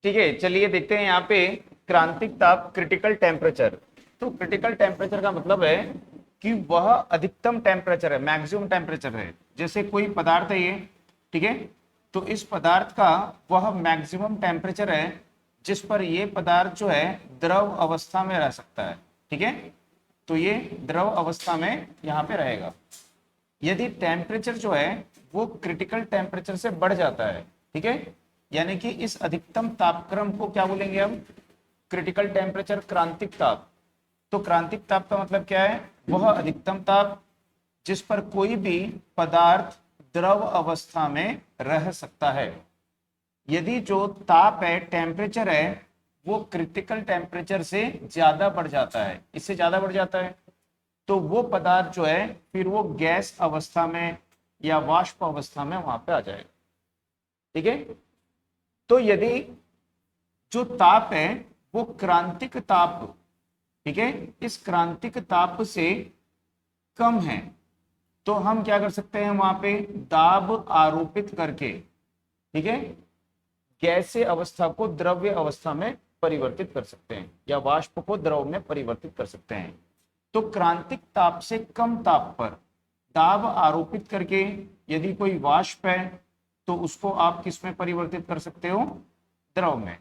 ठीक है, चलिए देखते हैं यहाँ पे क्रांतिक ताप, क्रिटिकल टेम्परेचर। तो क्रिटिकल टेम्परेचर का मतलब है कि वह अधिकतम टेम्परेचर है, मैक्सिमम टेम्परेचर है। जैसे कोई पदार्थ है ये, ठीक है, तो इस पदार्थ का वह मैक्सिमम टेम्परेचर है जिस पर ये पदार्थ जो है द्रव अवस्था में रह सकता है। ठीक है, तो ये द्रव अवस्था में यहाँ पे रहेगा। यदि टेम्परेचर जो है वो क्रिटिकल टेम्परेचर से बढ़ जाता है, ठीक है, यानी कि इस अधिकतम तापक्रम को क्या बोलेंगे हम? क्रिटिकल टेम्परेचर, क्रांतिक ताप। तो क्रांतिक ताप का मतलब क्या है? वह अधिकतम ताप जिस पर कोई भी पदार्थ द्रव अवस्था में रह सकता है। यदि जो ताप है, टेम्परेचर है, वो क्रिटिकल टेम्परेचर से ज्यादा बढ़ जाता है, इससे ज्यादा बढ़ जाता है, तो वो पदार्थ जो है फिर वो गैस अवस्था में या वाष्प अवस्था में वहां पे आ जाएगा। ठीक है, तो यदि जो ताप है वो क्रांतिक ताप, ठीक है, इस क्रांतिक ताप से कम है, तो हम क्या कर सकते हैं? वहां पे दाब आरोपित करके, ठीक है, गैसीय अवस्था को द्रव्य अवस्था में परिवर्तित कर सकते हैं या वाष्प को द्रव में परिवर्तित कर सकते हैं। तो क्रांतिक ताप से कम ताप पर दाब आरोपित करके यदि कोई वाष्प है तो उसको आप किस में परिवर्तित कर सकते हो? द्रव में।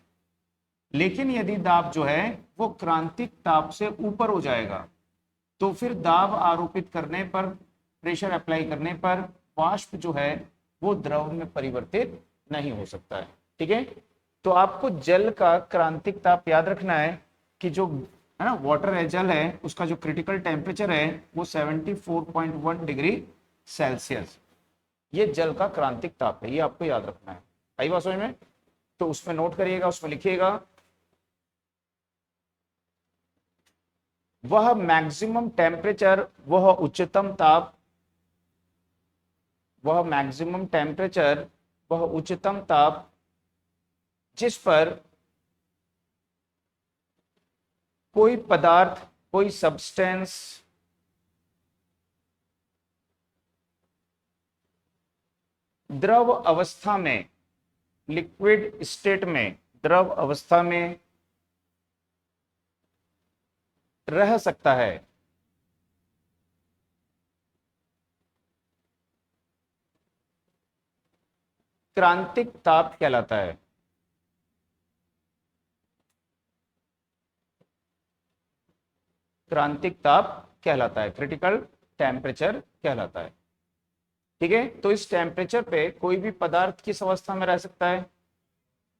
लेकिन यदि दाब जो है वो क्रांतिक ताप से ऊपर हो जाएगा तो फिर दाब आरोपित करने पर, प्रेशर अप्लाई करने पर वाष्प जो है वो द्रव में परिवर्तित नहीं हो सकता है। ठीक है, तो आपको जल का क्रांतिक ताप याद रखना है कि जो है ना वाटर है, जल है, उसका जो क्रिटिकल टेम्परेचर है वो 74.1 डिग्री सेल्सियस, ये जल का क्रांतिक ताप है, ये आपको याद रखना है। आई बात समझ में? तो उसमें नोट करिएगा, उसमें लिखिएगा वह मैक्सिमम टेम्परेचर, वह उच्चतम ताप, वह मैक्सिमम टेम्परेचर, वह उच्चतम ताप जिस पर कोई पदार्थ, कोई सब्सटेंस द्रव अवस्था में, लिक्विड स्टेट में, द्रव अवस्था में रह सकता है। क्रांतिक ताप कहलाता है। क्रांतिक ताप कहलाता है, क्रिटिकल टेम्परेचर कहलाता है। ठीक है, तो इस टेम्परेचर पे कोई भी पदार्थ किस अवस्था में रह सकता है?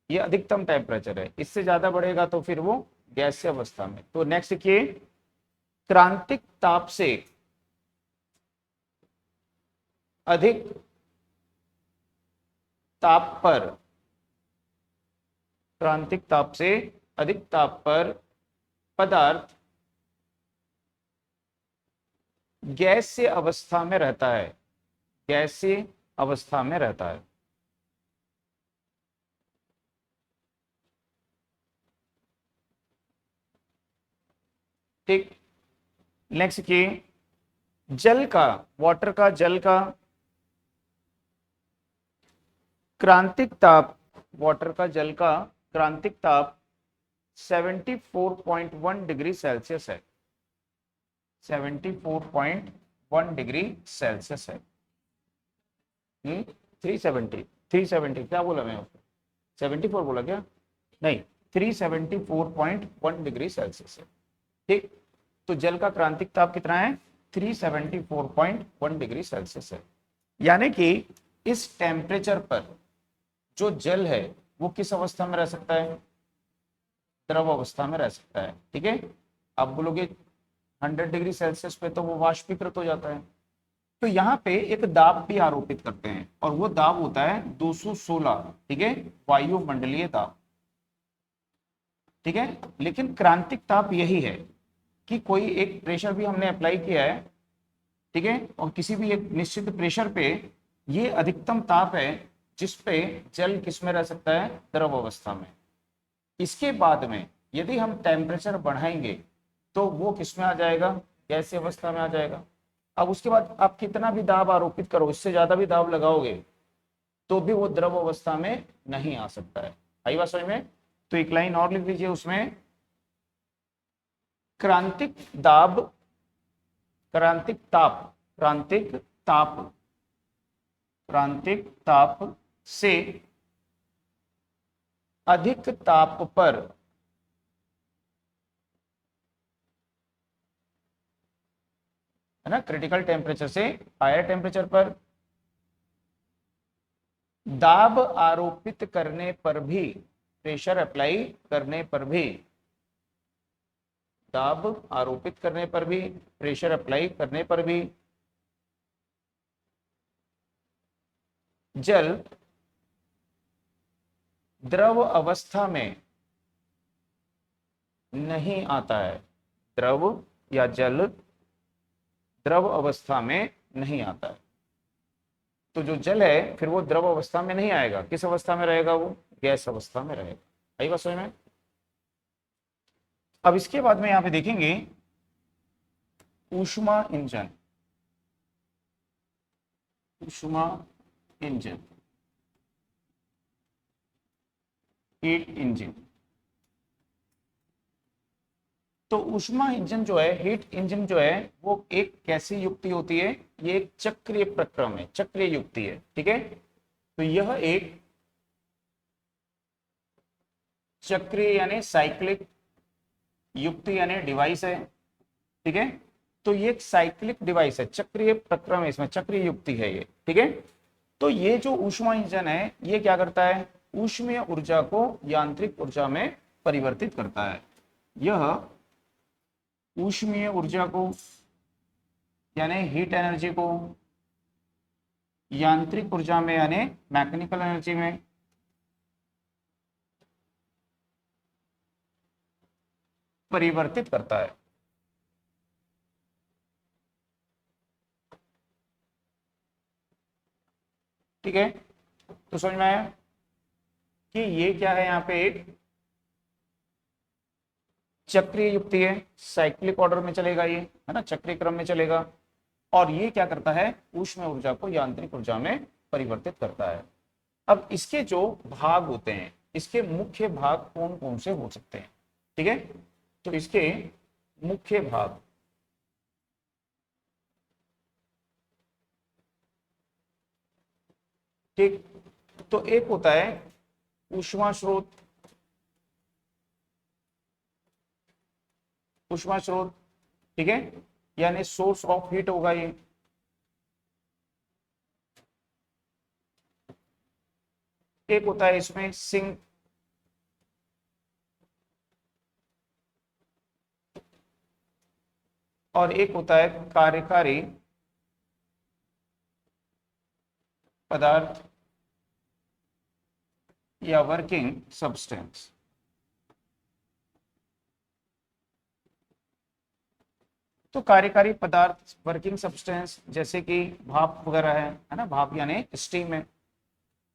ये अधिकतम टेम्परेचर है, इससे ज्यादा बढ़ेगा तो फिर वो गैसीय अवस्था में। तो नेक्स्ट देखिए, क्रांतिक ताप से अधिक ताप पर, क्रांतिक ताप से अधिक ताप पर पदार्थ गैसीय अवस्था में रहता है, गैसीय अवस्था में रहता है। ठीक, नेक्स्ट की जल का, वाटर का, जल का क्रांतिक ताप, वाटर का, जल का क्रांतिक ताप 74.1 डिग्री सेल्सियस है, 74.1 डिग्री सेल्सियस है। 370, 370 क्या बोला मैं उसको? 74 बोला क्या? नहीं, 374.1 डिग्री सेल्सियस है। ठीक, तो जल का क्रांतिक ताप कितना है? 374.1 डिग्री सेल्सियस है। यानी कि इस टेम्परेचर पर जो जल है वो किस अवस्था में रह सकता है? द्रव अवस्था में रह सकता है। ठीक है, आप बोलोगे 100 डिग्री सेल्सियस पे तो वो वाष्पीकृत हो जाता है। तो यहाँ पे एक दाब भी आरोपित करते हैं और वो दाब होता है 216, ठीक है, वायुमंडलीय दाब। ठीक है, लेकिन क्रांतिक ताप यही है कि कोई एक प्रेशर भी हमने अप्लाई किया है, ठीक है, और किसी भी एक निश्चित प्रेशर पे ये अधिकतम ताप है जिस पे जल किस में रह सकता है? द्रव अवस्था में। इसके बाद में यदि हम टेम्परेचर बढ़ाएंगे तो वो किस में आ जाएगा? गैसीय अवस्था में आ जाएगा। अब उसके बाद आप कितना भी दाब आरोपित करो, इससे ज्यादा भी दाब लगाओगे तो भी वो द्रव अवस्था में नहीं आ सकता है। आई बात समझ में? तो एक लाइन और लिख दीजिए उसमें, क्रांतिक दाब, क्रांतिक ताप, क्रांतिक ताप, क्रांतिक ताप से अधिक ताप पर है ना, क्रिटिकल टेम्परेचर से हायर टेम्परेचर पर दाब आरोपित करने पर भी, प्रेशर अप्लाई करने पर भी, दाब आरोपित करने पर भी, प्रेशर अप्लाई करने पर भी जल द्रव अवस्था में नहीं आता है, द्रव या जल द्रव अवस्था में नहीं आता है। तो जो जल है फिर वो द्रव अवस्था में नहीं आएगा, किस अवस्था में रहेगा, वो गैस अवस्था में रहेगा। आई बात समझ में? अब इसके बाद में यहां पे देखेंगे ऊष्मा इंजन, ऊष्मा इंजन, हीट इंजन। तो ऊष्मा इंजन जो है, हीट इंजन जो है, वो एक कैसी युक्ति होती है, ये एक चक्रीय प्रक्रम है, चक्रीय युक्ति है, ठीक है। तो यह एक चक्रीय यानी साइक्लिक युक्ति यानी डिवाइस है, ठीक है। तो ये एक साइक्लिक डिवाइस है, चक्रीय प्रक्रम है, इसमें चक्रीय युक्ति है ये, ठीक है। तो ये जो ऊष्मा इंजन है ये क्या करता है, ऊष्मीय ऊर्जा को यांत्रिक ऊर्जा में परिवर्तित करता है। यह ऊष्मीय ऊर्जा को यानी हीट एनर्जी को यांत्रिक ऊर्जा में यानी मैकेनिकल एनर्जी में परिवर्तित करता है। ठीक है, तो समझ में आया कि ये क्या है, यहाँ पे एक चक्रीय युक्ति है, साइक्लिक ऑर्डर में चलेगा ये, है ना, चक्रीय क्रम में चलेगा। और ये क्या करता है, ऊष्मीय ऊर्जा को यांत्रिक ऊर्जा में परिवर्तित करता है। अब इसके जो भाग होते हैं, इसके मुख्य भाग कौन कौन से हो सकते हैं, ठीक है। तो इसके मुख्य भाग, ठीक, तो एक होता है ऊष्मा स्रोत, ऊष्मा स्रोत, ठीक है, यानी सोर्स ऑफ हीट होगा ये। एक होता है इसमें सिंक, और एक होता है कार्यकारी पदार्थ या वर्किंग सब्सटेंस। तो कार्यकारी पदार्थ, वर्किंग सब्सटेंस, जैसे कि भाप वगैरह है ना, भाप यानी स्टीम है,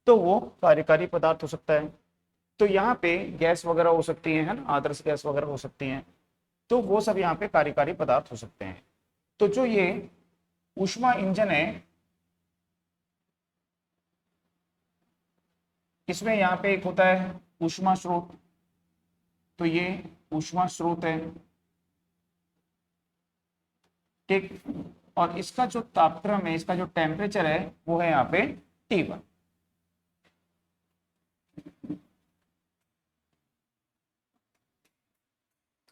तो वो कार्यकारी पदार्थ हो सकता है। तो यहाँ पे गैस वगैरह हो सकती है ना, आदर्श गैस वगैरह हो सकती हैं, तो वो सब यहाँ पे कार्यकारी पदार्थ हो सकते हैं। तो जो ये ऊष्मा इंजन है, इसमें यहाँ पे एक होता है ऊष्मा स्रोत, तो ये ऊष्मा स्रोत है, ठीक। और इसका जो तापक्रम है, इसका जो टेम्परेचर है, वो है यहाँ पे T1।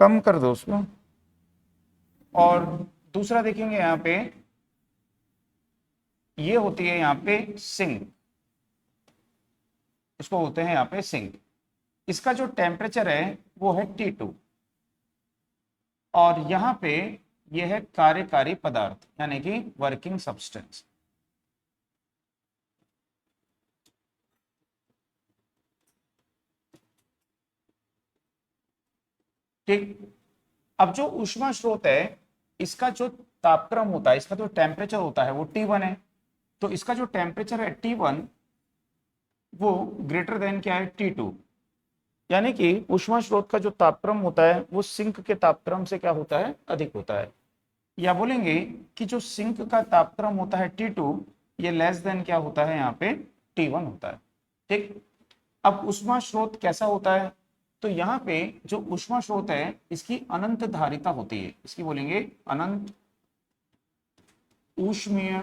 कम कर दो उसको। और दूसरा देखेंगे यहाँ पे, ये होती है यहाँ पे सिंक, इसको होते हैं यहाँ पे सिंक। इसका जो टेम्परेचर है वो है T2, और यहाँ पे ये है कार्यकारी पदार्थ यानी कि वर्किंग सब्सटेंस। ठीक, अब जो ऊष्मा स्रोत है, इसका जो तापक्रम होता है, इसका जो टेम्परेचर होता है वो T1 है। तो इसका जो टेम्परेचर है T1 वो ग्रेटर देन क्या है, T2, यानी कि ऊष्मा स्रोत का जो तापक्रम होता है वो सिंक के तापक्रम से क्या होता है, अधिक होता है। या बोलेंगे कि जो सिंक का तापक्रम होता है T2, ये लेस देन क्या होता है, यहाँ पे T1 होता है। ठीक, अब ऊष्मा स्रोत कैसा होता है, तो यहाँ पे जो ऊष्मा स्रोत है इसकी अनंत धारिता होती है, इसकी बोलेंगे अनंत ऊष्मीय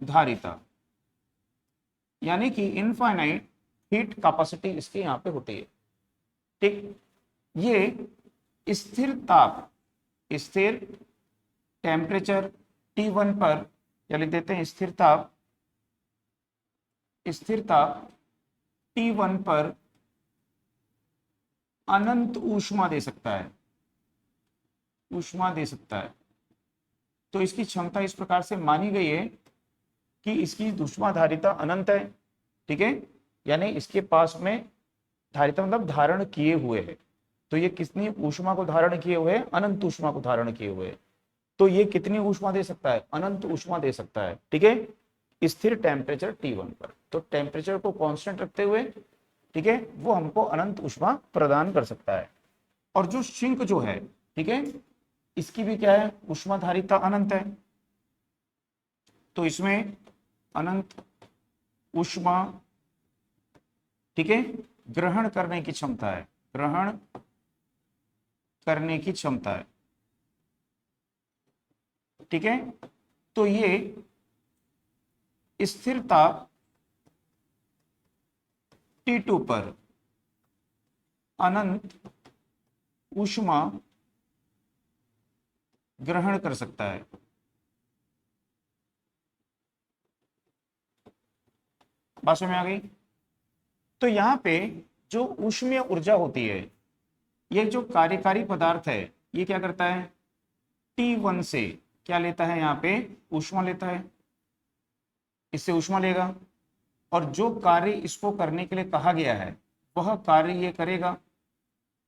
धारिता, यानी कि इनफाइनाइट हीट कैपेसिटी इसकी यहाँ पे होती है। ठीक, ये स्थिर ताप, स्थिर टेम्परेचर T1 पर, या लिख देते हैं स्थिर ताप T1 पर अनंत ऊष्मा दे सकता है, ऊष्मा दे सकता है। तो इसकी क्षमता इस प्रकार से मानी गई है कि इसकी ऊष्मा धारिता अनंत है। ठीक है, यानी इसके पास में धारिता मतलब धारण किए हुए है, तो ये कितनी ऊष्मा को धारण किए हुए है, अनंत ऊष्मा को धारण किए हुए है। तो ये कितनी ऊष्मा दे सकता है, अनंत ऊष्मा दे सकता है। ठीक है, स्थिर टेम्परेचर T1 पर, तो टेम्परेचर को कांस्टेंट रखते हुए, ठीक है, वो हमको अनंत ऊष्मा प्रदान कर सकता है। और जो सिंक जो है, ठीक है, इसकी भी क्या है, ऊष्मा धारिता अनंत है, तो इसमें अनंत ऊष्मा, ठीक है, ग्रहण करने की क्षमता है, ग्रहण करने की क्षमता है। ठीक है, तो ये स्थिर ताप T2 पर अनंत ऊष्मा ग्रहण कर सकता है। बात समझ में आ गई? तो यहाँ पे जो ऊष्मीय ऊर्जा होती है, ये जो कार्यकारी पदार्थ है, ये क्या करता है, T1 से क्या लेता है, यहाँ पे ऊष्मा लेता है, इससे ऊष्मा लेगा, और जो कार्य इसको करने के लिए कहा गया है वह कार्य ये करेगा,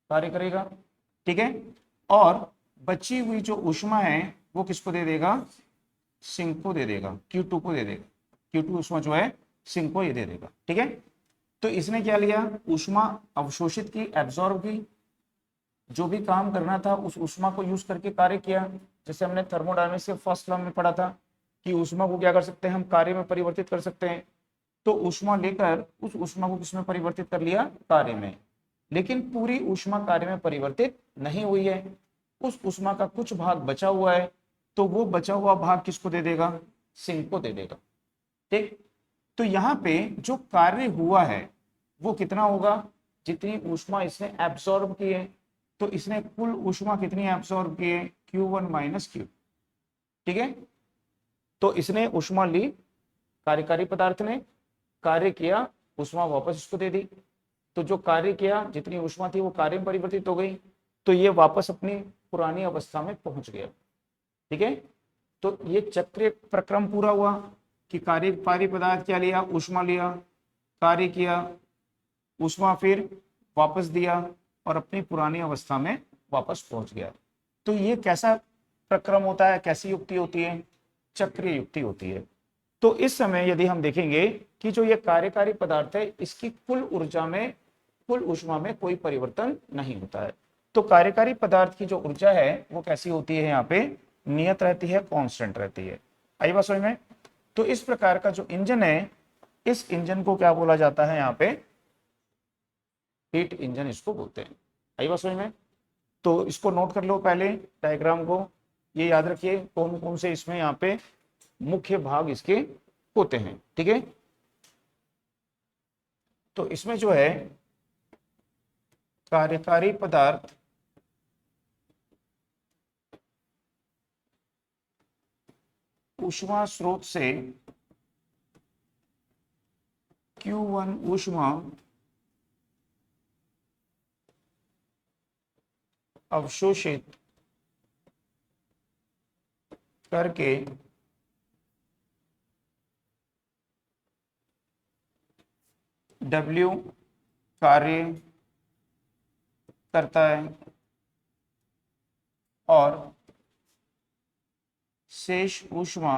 कार्य करेगा। ठीक है, और बची हुई जो ऊष्मा है वो किसको दे देगा, सिंक को दे देगा, Q2 को दे देगा, Q2 ऊष्मा जो है सिंक को ये दे देगा। ठीक है, तो इसने क्या लिया, ऊष्मा अवशोषित की, एब्जॉर्ब की, जो भी काम करना था उस ऊष्मा को यूज करके कार्य किया। जैसे हमने थर्मोडायनेमिक्स के फर्स्ट लॉ में पढ़ा था कि ऊष्मा को क्या कर सकते हैं, हम कार्य में परिवर्तित कर सकते हैं। तो ऊष्मा लेकर उस ऊष्मा को किसमें परिवर्तित कर लिया, कार्य में। लेकिन पूरी ऊष्मा कार्य में परिवर्तित नहीं हुई है, उस ऊष्मा का कुछ भाग बचा हुआ है, तो वो बचा हुआ भाग किसको दे देगा, सिंक को दे देगा। ठीक, तो यहाँ पे जो कार्य हुआ है वो कितना होगा, जितनी ऊष्मा इसने एब्सॉर्ब की है, तो इसने कुल ऊष्मा कितनी एब्सॉर्ब की है, Q1 माइनस Q। ठीक है, तो इसने ऊष्मा ली, कार्यकारी पदार्थ ने कार्य किया, ऊष्मा वापस इसको दे दी, तो जो कार्य किया जितनी ऊष्मा थी वो कार्य में परिवर्तित हो गई, तो ये वापस अपनी पुरानी अवस्था में पहुंच गया। ठीक है, तो ये चक्र प्रक्रम पूरा हुआ कि कार्यकारी पदार्थ क्या लिया, ऊष्मा लिया, कार्य किया, ऊष्मा फिर वापस दिया और अपनी पुरानी अवस्था में वापस पहुंच गया। तो ये कैसा प्रक्रम होता है, कैसी युक्ति होती है, चक्रीय युक्ति होती है। तो इस समय यदि हम देखेंगे कि जो ये कार्यकारी पदार्थ है इसकी कुल ऊर्जा में, कुल ऊष्मा में कोई परिवर्तन नहीं होता है। तो कार्यकारी पदार्थ की जो ऊर्जा है वो कैसी होती है, यहाँ पे नियत रहती है, कांस्टेंट रहती है। आई बात समझ में? तो इस प्रकार का जो इंजन है, इस इंजन को क्या बोला जाता है, यहाँ पे हीट इंजन इसको बोलते हैं। आई बात समझ में? तो इसको नोट कर लो पहले डायग्राम को, ये याद रखिए कौन कौन से इसमें यहाँ पे मुख्य भाग इसके होते हैं। ठीक है, तो इसमें जो है कार्यकारी पदार्थ ऊष्मा स्रोत से Q1 ऊष्मा अवशोषित करके W कार्य करता है और शेष ऊष्मा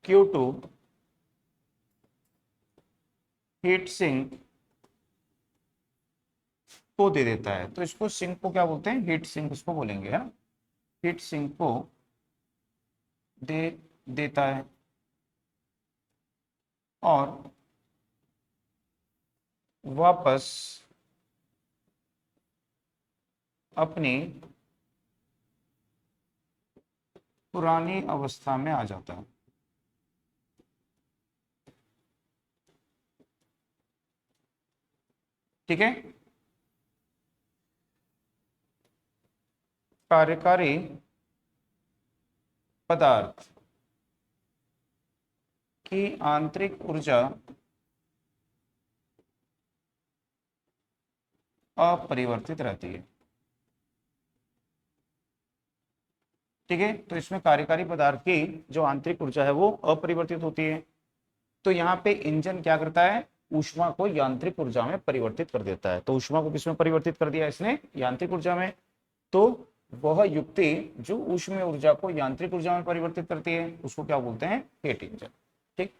Q2 हीट सिंक को दे देता है। तो इसको सिंक को क्या बोलते हैं, हीट सिंक इसको बोलेंगे, है ना, हीट सिंक को दे देता है और वापस अपनी पुरानी अवस्था में आ जाता है। ठीक है, कार्यकारी पदार्थ की आंतरिक ऊर्जा अपरिवर्तित रहती है। ठीक है, तो इसमें कार्यकारी पदार्थ की जो आंतरिक ऊर्जा है वो अपरिवर्तित होती है। तो यहाँ पे इंजन क्या करता है, ऊष्मा को यांत्रिक ऊर्जा में परिवर्तित कर देता है। तो ऊष्मा को किसमें परिवर्तित कर दिया इसने, यांत्रिक ऊर्जा में। तो वह युक्ति जो ऊष्मीय ऊर्जा को यांत्रिक ऊर्जा में परिवर्तित करती है उसको क्या बोलते हैं, हेट इंजन। ठीक,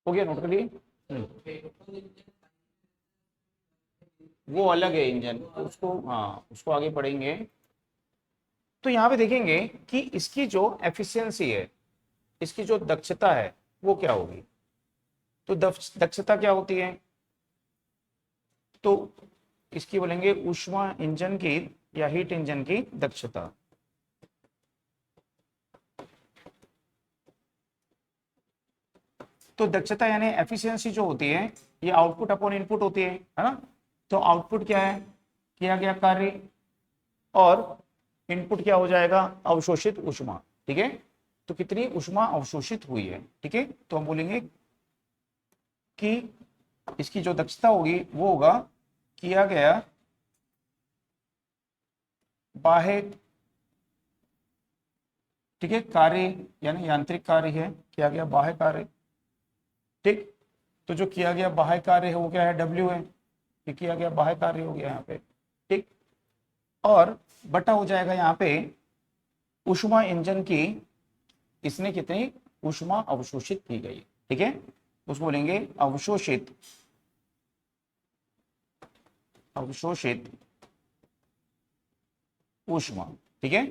हो गया, नोट कर लिए। वो अलग है इंजन, उसको हाँ उसको आगे पढ़ेंगे। तो यहाँ पे देखेंगे कि इसकी जो एफिशिएंसी है, इसकी जो दक्षता है वो क्या होगी। तो दक्षता क्या होती है, तो इसकी बोलेंगे ऊष्मा इंजन की या हीट इंजन की दक्षता। तो दक्षता यानी एफिशिएंसी जो होती है ये आउटपुट अपॉन इनपुट होती है ना। तो आउटपुट क्या है, किया गया कार्य, और इनपुट क्या हो जाएगा, अवशोषित ऊष्मा। ठीक है, तो कितनी ऊष्मा अवशोषित हुई है। ठीक है, तो हम बोलेंगे कि इसकी जो दक्षता होगी वो होगा किया गया बाह्य, ठीक है, कार्य यानी यांत्रिक कार्य है, किया गया बाह्य कार्य। ठीक, तो जो किया गया बाह्य कार्य है वो क्या है, डब्ल्यू है, ये किया गया बाह्य कार्य हो गया यहाँ पे। ठीक, और बटा हो जाएगा यहाँ पे ऊष्मा इंजन की, इसने कितनी ऊष्मा अवशोषित की गई। ठीक है, उसको बोलेंगे अवशोषित, अवशोषित ऊष्मा। ठीक है,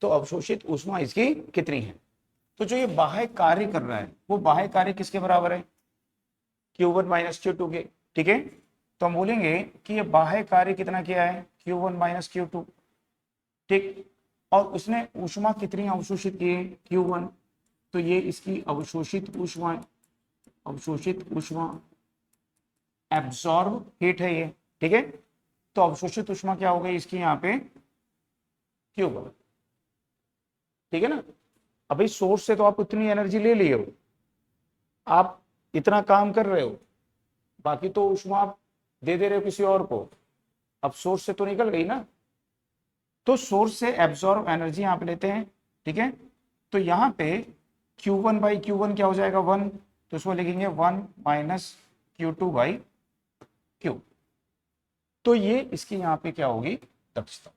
तो अवशोषित ऊष्मा इसकी कितनी है। तो जो ये बाह्य कार्य कर रहा है वो बाह्य कार्य किसके बराबर है, Q1 माइनस Q2 के। ठीक है, तो हम बोलेंगे कि ये बाह्य कार्य कितना किया है, Q1 माइनस Q2। ठीक, और उसने ऊष्मा कितनी अवशोषित की है, Q1। तो ये इसकी अवशोषित ऊष्मा, अवशोषित ऊष्मा, एब्सॉर्ब हीट है ये। ठीक है, तो अवशोषित ऊष्मा क्या हो गई इसकी यहाँ पे, Q1। ठीक है ना, अभी सोर्स से तो आप उतनी एनर्जी ले लिए हो, आप इतना काम कर रहे हो, बाकी तो ऊष्मा आप दे दे रहे हो किसी और को, अब सोर्स से तो निकल गई ना। तो सोर्स से एब्सॉर्ब एनर्जी यहाँ पे लेते हैं। ठीक है, तो यहाँ पे Q1 बाई Q1 क्या हो जाएगा, 1। तो इसको लिखेंगे 1 माइनस Q2 बाई Q। तो ये इसकी यहाँ पे क्या होगी, दक्षता।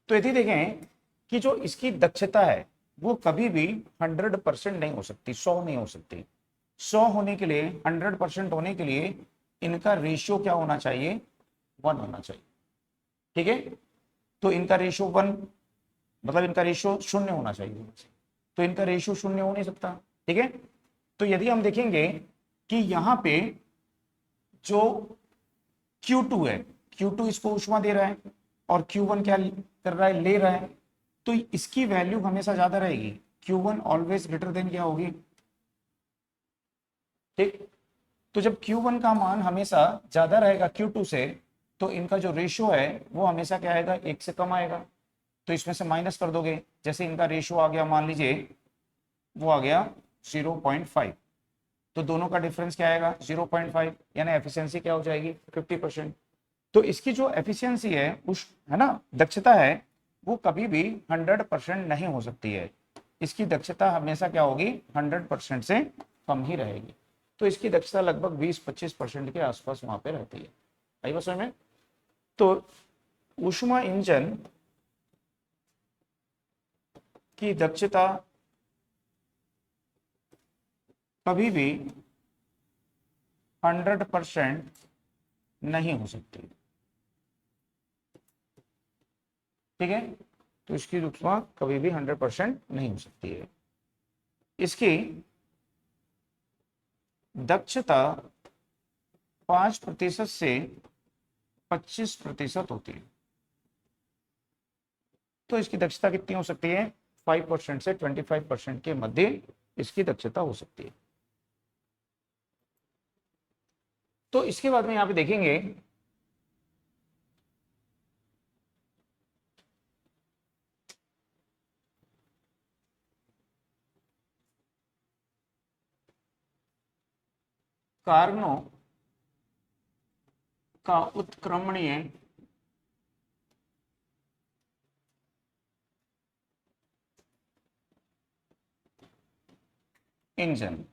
तो यदि देखें कि जो इसकी दक्षता है वो कभी भी 100% नहीं हो सकती, 100 नहीं हो सकती। 100 होने के लिए, 100% होने के लिए इनका रेशियो क्या होना चाहिए, 1 होना चाहिए। ठीक है, तो इनका रेशियो 1, मतलब इनका रेशियो 0 होना चाहिए। तो इनका रेशियो 0 हो नहीं सकता। ठीक है, तो यदि हम देखेंगे कि यहाँ पे जो Q2 है, Q2 इसको ऊष्मा दे रहा है और Q1 क्या कर रहा है, ले रहा है, तो इसकी वैल्यू हमेशा ज्यादा रहेगी। Q1 ऑलवेज ग्रेटर देन क्या होगी। ठीक, तो जब Q1 का मान हमेशा ज्यादा रहेगा Q2 से, तो इनका जो रेशियो है वो हमेशा क्या आएगा, 1 से कम आएगा। तो इसमें से माइनस कर दोगे, जैसे इनका रेशियो आ गया, मान लीजिए वो आ गया 0.5, तो दोनों का डिफरेंस क्या आएगा, 0.5, यानी एफिशिएंसी क्या हो जाएगी, 50%। तो इसकी जो एफिशिएंसी है उस है ना दक्षता है वो कभी भी 100% नहीं हो सकती है। इसकी दक्षता हमेशा क्या होगी 100% से कम ही रहेगी। तो इसकी दक्षता लगभग 20-25% के आसपास वहां पे रहती है। आई बात समझ में। तो ऊष्मा इंजन की दक्षता कभी भी 100% नहीं हो सकती। ठीक है, तो इसकी ऊष्मा कभी भी 100% नहीं हो सकती है। इसकी दक्षता 5% से 25% होती है। तो इसकी दक्षता कितनी हो सकती है 5% से 25% के मध्य इसकी दक्षता हो सकती है। तो इसके बाद में यहां पे देखेंगे कारणों का उत्क्रमणीय इंजन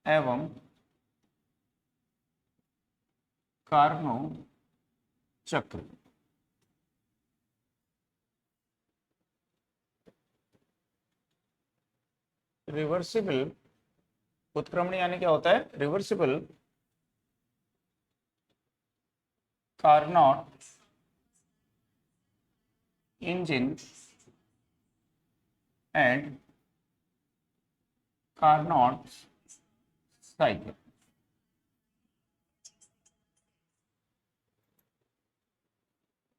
एवं कारणों चक्र। रिवर्सिबल उत्क्रमण यानी क्या होता है reversible Carnot engine and Carnot cycle.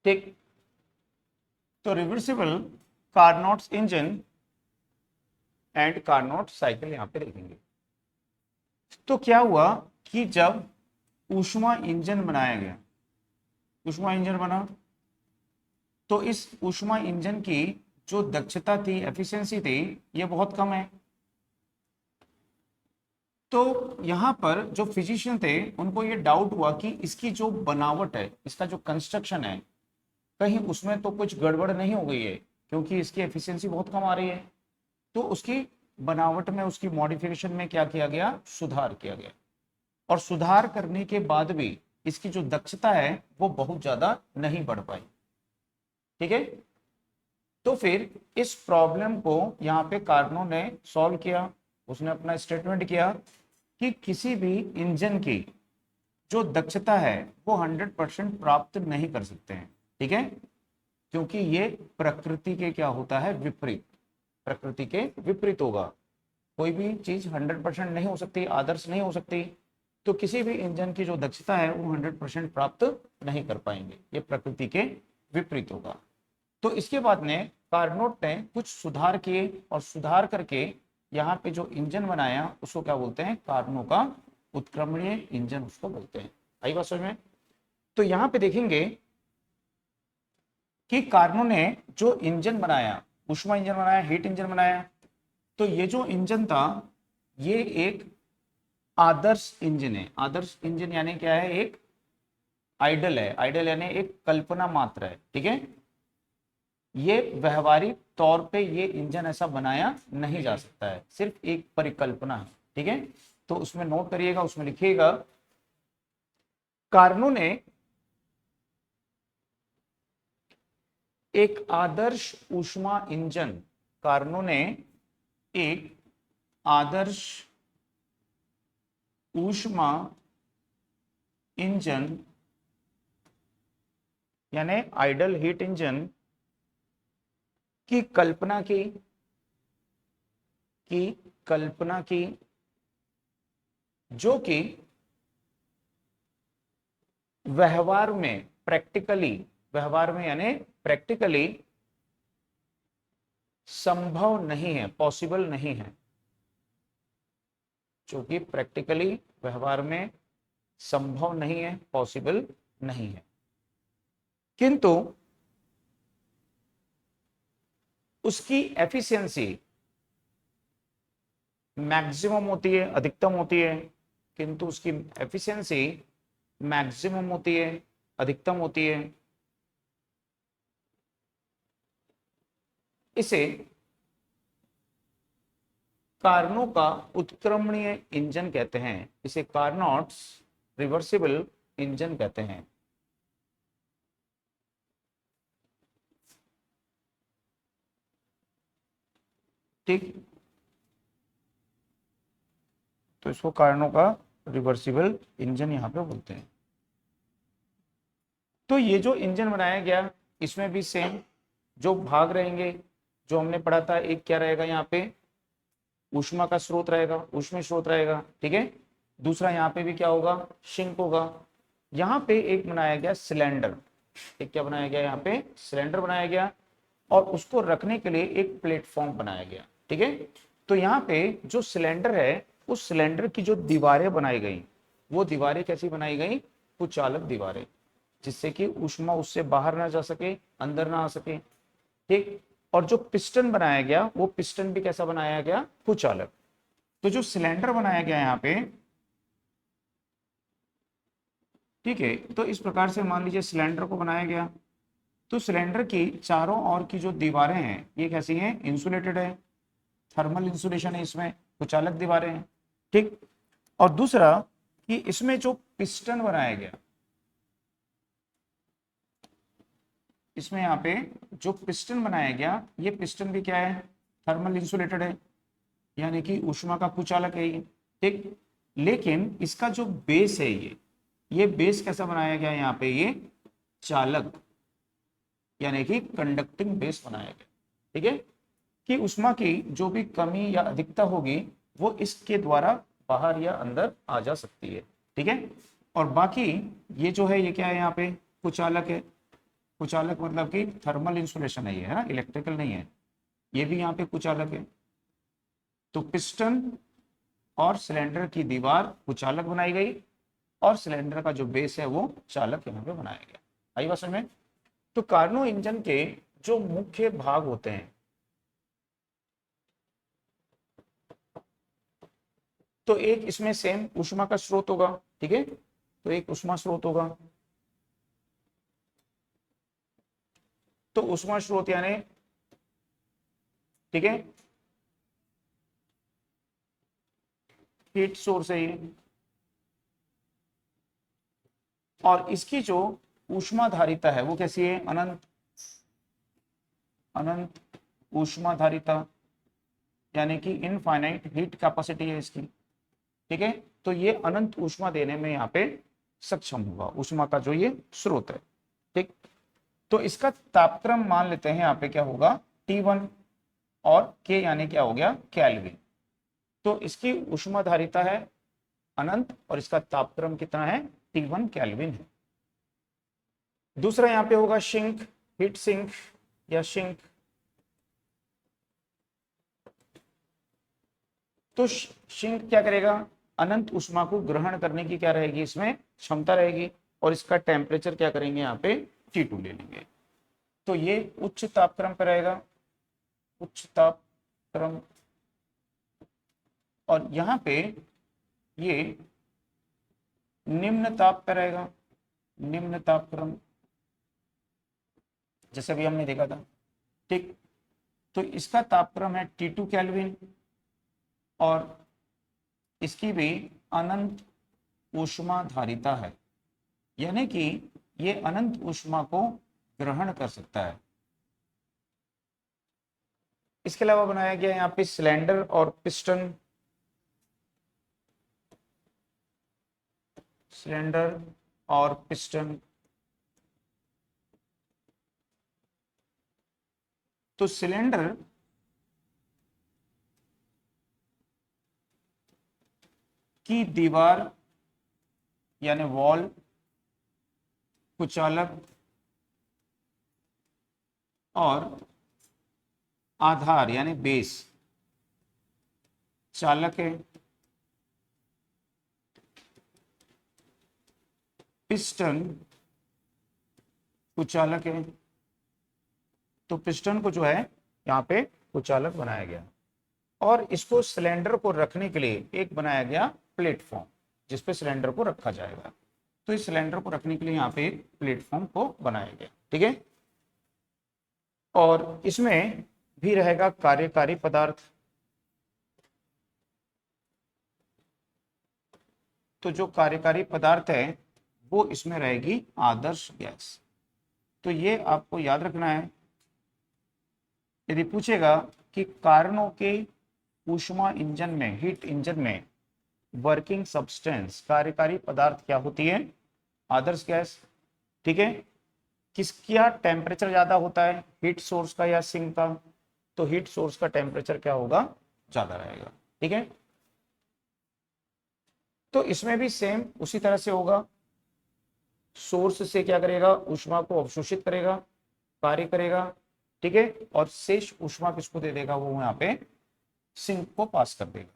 ठीक, तो reversible Carnot engine and Carnot cycle यहां पे देखेंगे। तो क्या हुआ कि जब ऊष्मा इंजन बनाया गया, ऊष्मा इंजन बना, तो इस ऊष्मा इंजन की जो दक्षता थी एफिशिएंसी थी ये बहुत कम है। तो यहां पर जो फिजिशियन थे उनको ये डाउट हुआ कि इसकी जो बनावट है, इसका जो कंस्ट्रक्शन है, कहीं उसमें तो कुछ गड़बड़ नहीं हो गई है, क्योंकि इसकी एफिशिएंसी बहुत कम आ रही है। तो उसकी बनावट में उसकी मॉडिफिकेशन में क्या किया गया सुधार किया गया, और सुधार करने के बाद भी इसकी जो दक्षता है वो बहुत ज्यादा नहीं बढ़ पाई। ठीक है, तो फिर इस प्रॉब्लम को यहाँ पे कार्नो ने सॉल्व किया। उसने अपना स्टेटमेंट किया कि किसी भी इंजन की जो दक्षता है वो 100% प्राप्त नहीं कर सकते हैं। ठीक है, क्योंकि ये प्रकृति के क्या होता है विपरीत, प्रकृति के विपरीत होगा। कोई भी चीज 100% नहीं हो सकती, आदर्श नहीं हो सकती। तो किसी भी इंजन की जो दक्षता है वो 100% प्राप्त नहीं कर पाएंगे, ये प्रकृति के विपरीत होगा। तो इसके बाद में कार्नोट ने कुछ सुधार किए, और सुधार करके यहाँ पे जो इंजन बनाया उसको क्या बोलते हैं कार्नो का उत्क्रमणीय इंजन उसको बोलते हैं। आई बात समझ में। तो यहाँ पे देखेंगे कि कार्नो ने जो इंजन बनाया, ऊष्मा इंजन बनाया, हीट इंजन बनाया, तो ये जो इंजन था ये एक आदर्श इंजन है। आदर्श इंजन यानी क्या है, एक आइडल है। आइडल यानी एक कल्पना मात्र है। ठीक है, ये व्यवहारिक तौर पे ये इंजन ऐसा बनाया नहीं जा सकता है, सिर्फ एक परिकल्पना है। ठीक है, तो उसमें नोट करिएगा, उसमें लिखिएगा कार्नो ने एक आदर्श ऊष्मा इंजन, कार्नो ने एक आदर्श ऊष्मा इंजन यानी आइडल हीट इंजन की कल्पना की जो कि व्यवहार में प्रैक्टिकली, व्यवहार में यानी प्रैक्टिकली संभव नहीं है, पॉसिबल नहीं है, जो कि प्रैक्टिकली व्यवहार में संभव नहीं है, पॉसिबल नहीं है, किंतु उसकी एफिशिएंसी मैक्सिमम होती है, अधिकतम होती है। किंतु उसकी एफिशिएंसी मैक्सिमम होती है, अधिकतम होती है। इसे कार्नो का उत्क्रमणीय इंजन कहते हैं, इसे कार्नोट्स रिवर्सिबल इंजन कहते हैं। ठीक, तो इसको कार्नो का रिवर्सिबल इंजन यहां पे बोलते हैं। तो ये जो इंजन बनाया गया, इसमें भी सेम जो भाग रहेंगे जो हमने पढ़ा था, एक क्या रहेगा यहाँ पे, ऊष्मा का स्रोत रहेगा, ऊष्मीय स्रोत रहेगा, ठीक है। दूसरा यहाँ पे भी क्या होगा, सिंक होगा। यहाँ पे एक बनाया गया सिलेंडर, एक क्या बनाया गया, यहाँ पे सिलेंडर बनाया गया, और उसको रखने के लिए एक प्लेटफॉर्म बनाया गया, ठीक है। तो यहाँ पे जो सिलेंडर है, उस सिलेंडर की जो दीवारें बनाई गई, वो दीवारें कैसी बनाई गई, कुचालक दीवारें, जिससे कि ऊष्मा उससे बाहर ना जा सके, अंदर ना आ सके, ठीक। और जो पिस्टन बनाया गया, वो पिस्टन भी कैसा बनाया गया, कुचालक। तो जो सिलेंडर बनाया गया यहाँ पे, ठीक है, तो इस प्रकार से मान लीजिए सिलेंडर को बनाया गया। तो सिलेंडर की चारों ओर की जो दीवारें हैं, ये कैसी हैं, इंसुलेटेड है, थर्मल इंसुलेशन है इसमें, कुचालक दीवारें हैं, ठीक। और दूसरा कि इसमें जो पिस्टन बनाया गया, इसमें यहाँ पे जो पिस्टन बनाया गया, ये पिस्टन भी क्या है, थर्मल इंसुलेटेड है, यानी कि ऊष्मा का कुचालक है ये, ठीक। लेकिन इसका जो बेस है, ये बेस कैसा बनाया गया यहाँ पे, ये चालक यानी कि कंडक्टिंग बेस बनाया गया, ठीक है, कि ऊष्मा की जो भी कमी या अधिकता होगी, वो इसके द्वारा बाहर या अंदर आ जा सकती है, ठीक है। और बाकी ये जो है, ये क्या है, यहाँ पे कुचालक है। कुचालक मतलब कि थर्मल इंसुलेशन है ये, है ना, इलेक्ट्रिकल नहीं है, ये भी यहाँ पे कुचालक है। तो पिस्टन और सिलेंडर की दीवार कुचालक बनाई गई, और सिलेंडर का जो बेस है वो चालक यहाँ पे बनाया गया। आई बात समझ में। तो कार्नो इंजन के जो मुख्य भाग होते हैं, तो एक इसमें सेम ऊष्मा का स्रोत होगा, ठीक है, तो एक ऊष्मा स्रोत होगा। तो ऊष्मा स्रोत यानी, ठीक है, हीट सोर्स है ये। और इसकी जो ऊष्मा धारिता है वो कैसी है, अनंत, अनंत ऊष्मा धारिता, यानी कि इनफाइनाइट हीट कैपेसिटी है इसकी, ठीक है। तो ये अनंत ऊष्मा देने में यहाँ पे सक्षम होगा, ऊष्मा का जो ये स्रोत है, ठीक। तो इसका तापक्रम मान लेते हैं यहाँ पे क्या होगा, T1, और K यानी क्या हो गया, केल्विन। तो इसकी ऊष्मा धारिता है अनंत, और इसका तापक्रम कितना है, T1 केल्विन है। दूसरा यहाँ पे होगा सिंक, हीट सिंक या सिंक। तो सिंक क्या करेगा, अनंत ऊष्मा को ग्रहण करने की क्या रहेगी, इसमें क्षमता रहेगी, और इसका टेम्परेचर क्या करेंगे, यहाँ पे T2 ले लेंगे। तो ये उच्च तापक्रम पर रहेगा, उच्च तापक्रम, और यहाँ पे ये निम्न ताप पर रहेगा, निम्न तापक्रम, जैसे अभी हमने देखा था, ठीक। तो इसका तापक्रम है T2 केल्विन, और इसकी भी अनंत ऊष्मा धारिता है, यानी कि ये अनंत ऊष्मा को ग्रहण कर सकता है। इसके अलावा बनाया गया यहाँ पे सिलेंडर और पिस्टन, सिलेंडर और पिस्टन। तो सिलेंडर की दीवार यानी वॉल कुचालक, और आधार यानी बेस चालक है। पिस्टन कुचालक है। तो पिस्टन को जो है यहाँ पे कुचालक बनाया गया, और इसको सिलेंडर को रखने के लिए एक बनाया गया प्लेटफॉर्म, जिसपे सिलेंडर को रखा जाएगा। तो इस सिलेंडर को रखने के लिए यहाँ पे एक प्लेटफॉर्म को बनाया गया, ठीक है। और इसमें भी रहेगा कार्यकारी पदार्थ। तो जो कार्यकारी पदार्थ है वो इसमें रहेगी आदर्श गैस। तो ये आपको याद रखना है। यदि पूछेगा कि कारणों के ऊष्मा इंजन में, हीट इंजन में वर्किंग सब्सटेंस, कार्यकारी पदार्थ क्या होती है? आदर्श गैस, ठीक है। किसका टेम्परेचर ज्यादा होता है, हीट सोर्स का या सिंक का? तो हीट सोर्स का टेम्परेचर क्या होगा? ज्यादा रहेगा, ठीक है। तो इसमें भी सेम उसी तरह से होगा। सोर्स से क्या करेगा? ऊष्मा को अवशोषित करेगा, कार्य करेगा, ठीक है। और शेष ऊष्मा किसको दे देगा? वो यहाँ पे सिंक को पास कर देगा।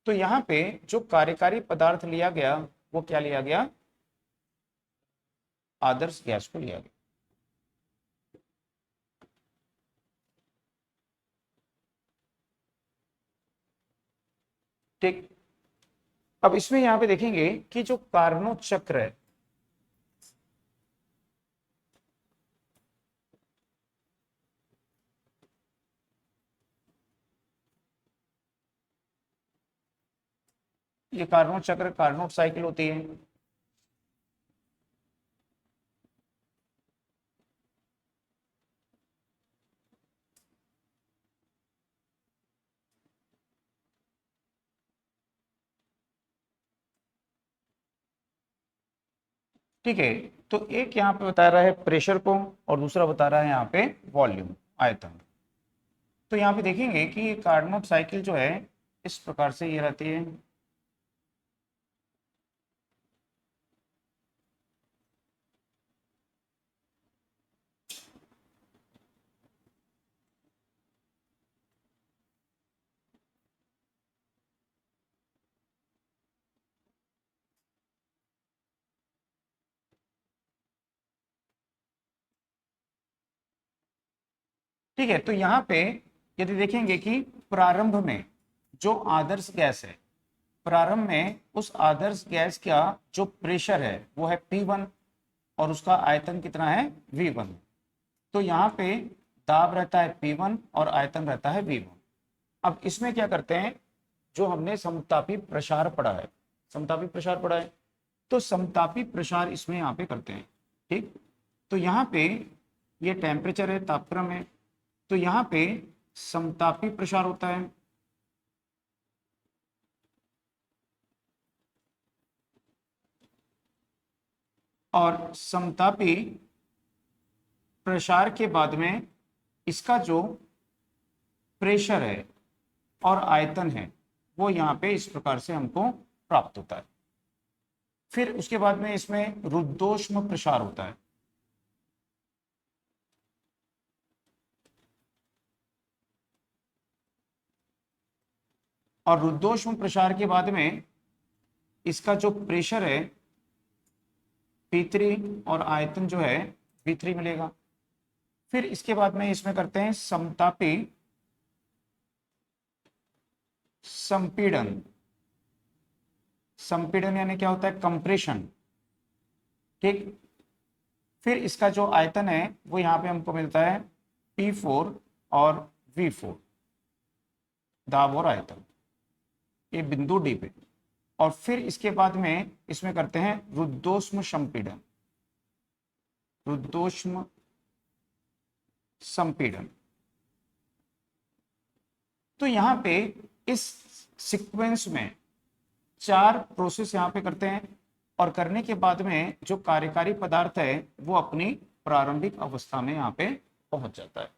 तो यहाँ पे जो कार्यकारी पदार्थ लिया गया वो क्या लिया गया? आदर्श गैस को लिया गया। ठीक। अब इसमें यहां पे देखेंगे कि जो कार्नोट चक्र है, ये कार्नोट चक्र, कार्नोट साइकिल होती है। ठीक है। तो एक यहाँ पे बता रहा है प्रेशर को और दूसरा बता रहा है यहाँ पे वॉल्यूम, आयतन। तो यहाँ पे देखेंगे कि कार्नोट साइकिल जो है इस प्रकार से ये रहती है। ठीक है। तो यहाँ पे यदि देखेंगे कि प्रारंभ में जो आदर्श गैस है, प्रारंभ में उस आदर्श गैस का जो प्रेशर है वो है P1 और उसका आयतन कितना है? V1। तो यहाँ पे दाब रहता है P1 और आयतन रहता है V1। अब इसमें क्या करते हैं? जो हमने समतापी प्रसार पढ़ा है, समतापी प्रसार पढ़ा है, तो समतापी प्रसार इसमें यहाँ पे करते हैं, ठीक। तो यहाँ पे ये टेम्परेचर है, तापक्रम है, तो यहाँ पे समतापी प्रसार होता है। और समतापी प्रसार के बाद में इसका जो प्रेशर है और आयतन है वो यहाँ पे इस प्रकार से हमको प्राप्त होता है। फिर उसके बाद में इसमें रुद्धोष्म प्रसार होता है। और रुद्धोष्म प्रसार के बाद में इसका जो प्रेशर है P3 और आयतन जो है V3 मिलेगा। फिर इसके बाद में इसमें करते हैं समतापी संपीड़न। संपीड़न यानी क्या होता है? कंप्रेशन, ठीक। फिर इसका जो आयतन है वो यहाँ पे हमको मिलता है P4 और V4, दाब और आयतन, ये बिंदु डी पे। और फिर इसके बाद में इसमें करते हैं रुद्धोष्म संपीड़न, रुद्धोष्म संपीड़न। तो यहाँ पे इस सीक्वेंस में 4 प्रोसेस यहाँ पे करते हैं और करने के बाद में जो कार्यकारी पदार्थ है वो अपनी प्रारंभिक अवस्था में यहाँ पे पहुंच जाता है।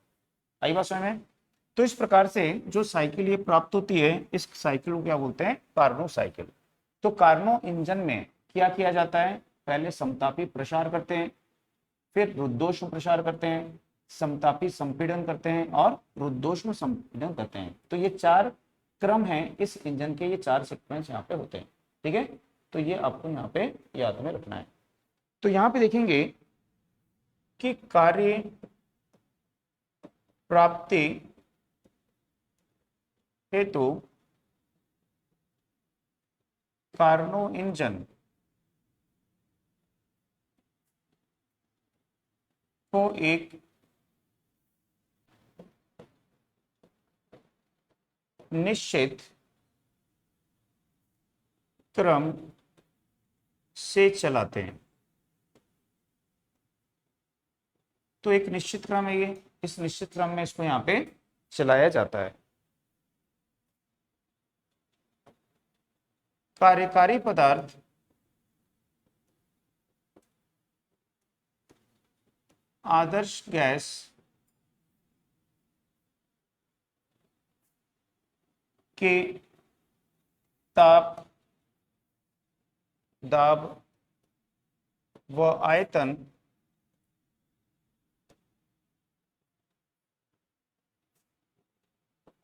आई बात समझ में? तो इस प्रकार से जो साइकिल ये प्राप्त होती है, इस साइकिल को क्या बोलते हैं? Carnot cycle. तो कार्नो इंजन में क्या किया जाता है? पहले समतापी प्रसार करते हैं, फिर रुद्धोष्म प्रसार करते हैं, समतापी संपीड़न करते हैं और रुद्धोष्म संपीड़न करते हैं। तो ये 4 क्रम है इस इंजन के, ये 4 सीक्वेंस यहाँ पे होते हैं, ठीक है। तो ये आपको यहाँ पे याद में रखना है। तो यहाँ पे देखेंगे कि कार्य प्राप्ति हेतु कार्नो इंजन को एक निश्चित क्रम से चलाते हैं। तो एक निश्चित क्रम है ये, इस निश्चित क्रम में इसको यहां पे चलाया जाता है। कार्यकारी पदार्थ आदर्श गैस के ताप, दाब व आयतन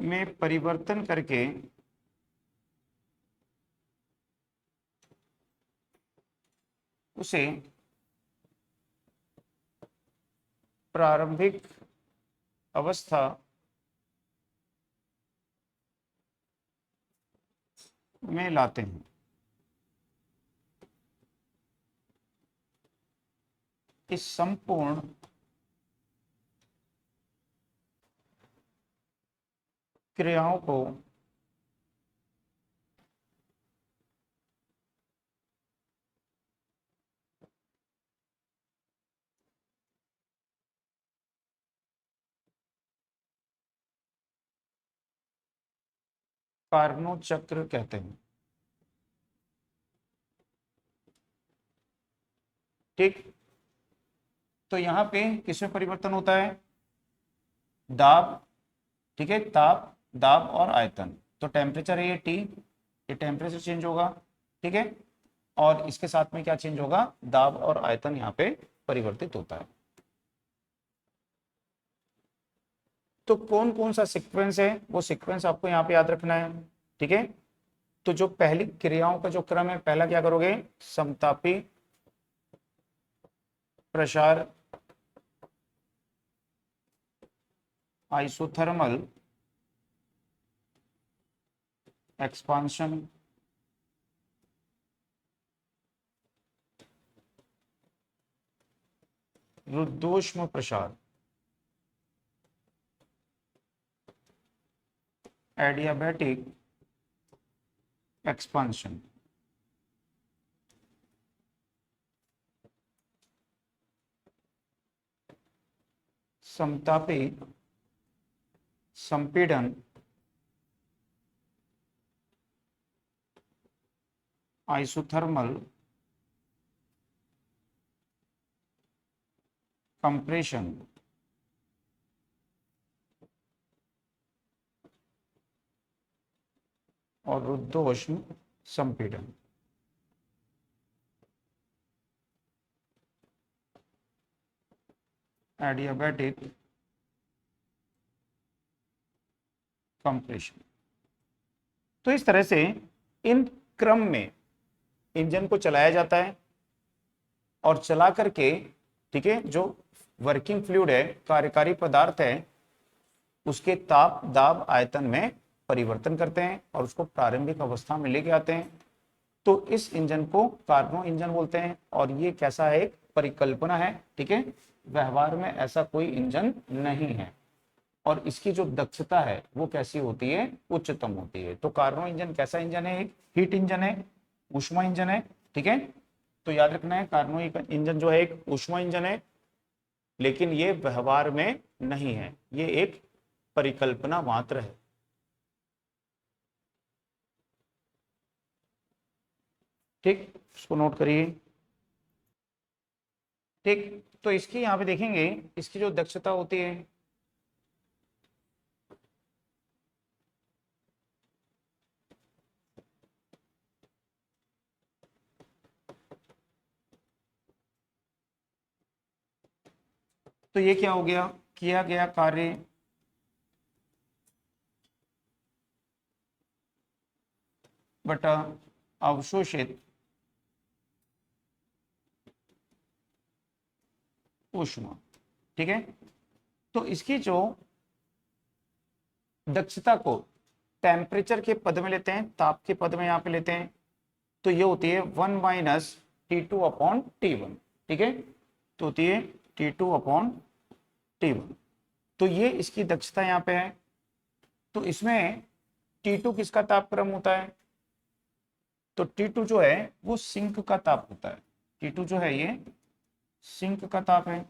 में परिवर्तन करके उसे प्रारंभिक अवस्था में लाते हैं। इस संपूर्ण क्रियाओं को कार्नो चक्र कहते हैं। ठीक, तो यहां पे किसमें परिवर्तन होता है? दाब, ठीक है, ताप, दाब और आयतन। तो टेम्परेचर है ये टी, ये टेम्परेचर चेंज होगा, ठीक है, और इसके साथ में क्या चेंज होगा? दाब और आयतन यहाँ पे परिवर्तित होता है। तो कौन कौन सा सीक्वेंस है, वो सीक्वेंस आपको यहाँ पे याद रखना है, ठीक है। तो जो पहली क्रियाओं का जो क्रम है, पहला क्या करोगे? समतापी प्रसार, आइसोथर्मल एक्सपांशन, रुद्धोष्म प्रसार, एडियाबैटिक एक्सपांशन। समतापी संपीड़न, आइसोथर्मल कंप्रेशन, और रुद्धोष्म संपीड़न। Adiabatic compression. तो इस तरह से इन क्रम में इंजन को चलाया जाता है, और चला करके, ठीक है, जो वर्किंग फ्लूइड है, कार्यकारी पदार्थ है, उसके ताप, दाब, आयतन में परिवर्तन करते हैं और उसको प्रारंभिक अवस्था में लेके आते हैं। तो इस इंजन को कार्नो इंजन बोलते हैं, और ये कैसा है? एक परिकल्पना है, ठीक है, व्यवहार में ऐसा कोई इंजन नहीं है। और इसकी जो दक्षता है वो कैसी होती है? उच्चतम होती है। तो कार्नो इंजन कैसा इंजन है? एक हीट इंजन है, ऊष्मा इंजन है, ठीक है। तो याद रखना है, कार्नो इंजन जो है एक ऊष्मा इंजन है, लेकिन ये व्यवहार में नहीं है, ये एक परिकल्पना मात्र है। ठीक, इसको नोट करिए। ठीक, तो इसकी यहाँ पे देखेंगे, इसकी जो दक्षता होती है, तो ये क्या हो गया? किया गया कार्य बटा अवशोषित ऊष्मा, ठीक है। तो इसकी जो दक्षता को टेम्परेचर के पद में लेते हैं, ताप के पद में यहाँ पे लेते हैं, तो ये होती है 1 माइनस T2 अपॉन T1, ठीक है, तो होती है T2 अपॉन T1। तो ये इसकी दक्षता यहाँ पे है। तो इसमें T2 किसका तापक्रम होता है, तो T2 जो है वो सिंक का ताप होता है। T2 जो है ये सिंक का ताप है,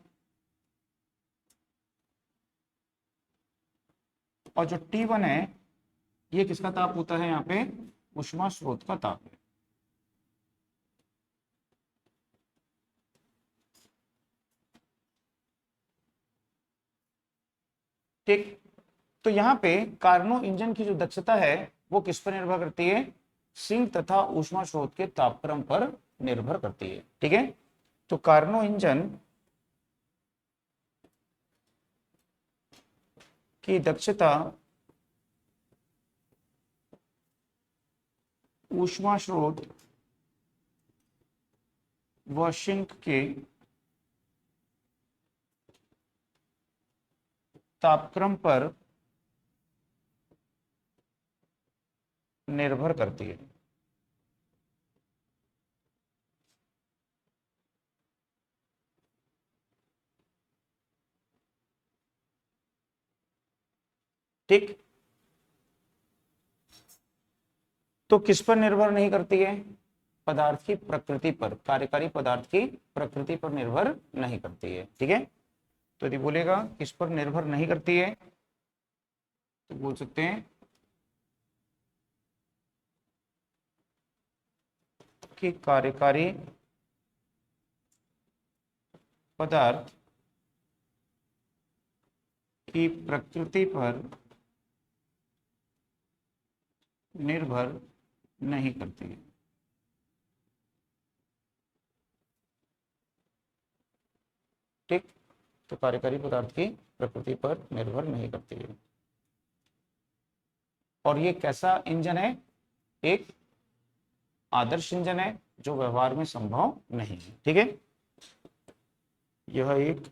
और जो T1 है ये किसका ताप होता है, यहाँ पे ऊष्मा स्रोत का ताप है। ठीक, तो यहाँ पे कार्नो इंजन की जो दक्षता है वो किस पर निर्भर करती है, सिंक तथा ऊष्मा स्रोत के तापक्रम पर निर्भर करती है, ठीक है। तो कार्नो इंजन की दक्षता ऊष्मा स्रोत व सिंक के तापक्रम पर निर्भर करती है। ठीक, तो किस पर निर्भर नहीं करती है, पदार्थ की प्रकृति पर, कार्यकारी पदार्थ की प्रकृति पर निर्भर नहीं करती है, ठीक है। तो यदि बोलेगा किस पर निर्भर नहीं करती है, तो बोल सकते हैं कि कार्यकारी पदार्थ की प्रकृति पर निर्भर नहीं करती है। ठीक, तो कार्यकारी पदार्थ की प्रकृति पर निर्भर नहीं करती है। और ये कैसा इंजन है, एक आदर्श इंजन है जो व्यवहार में संभव नहीं है, ठीक है। यह एक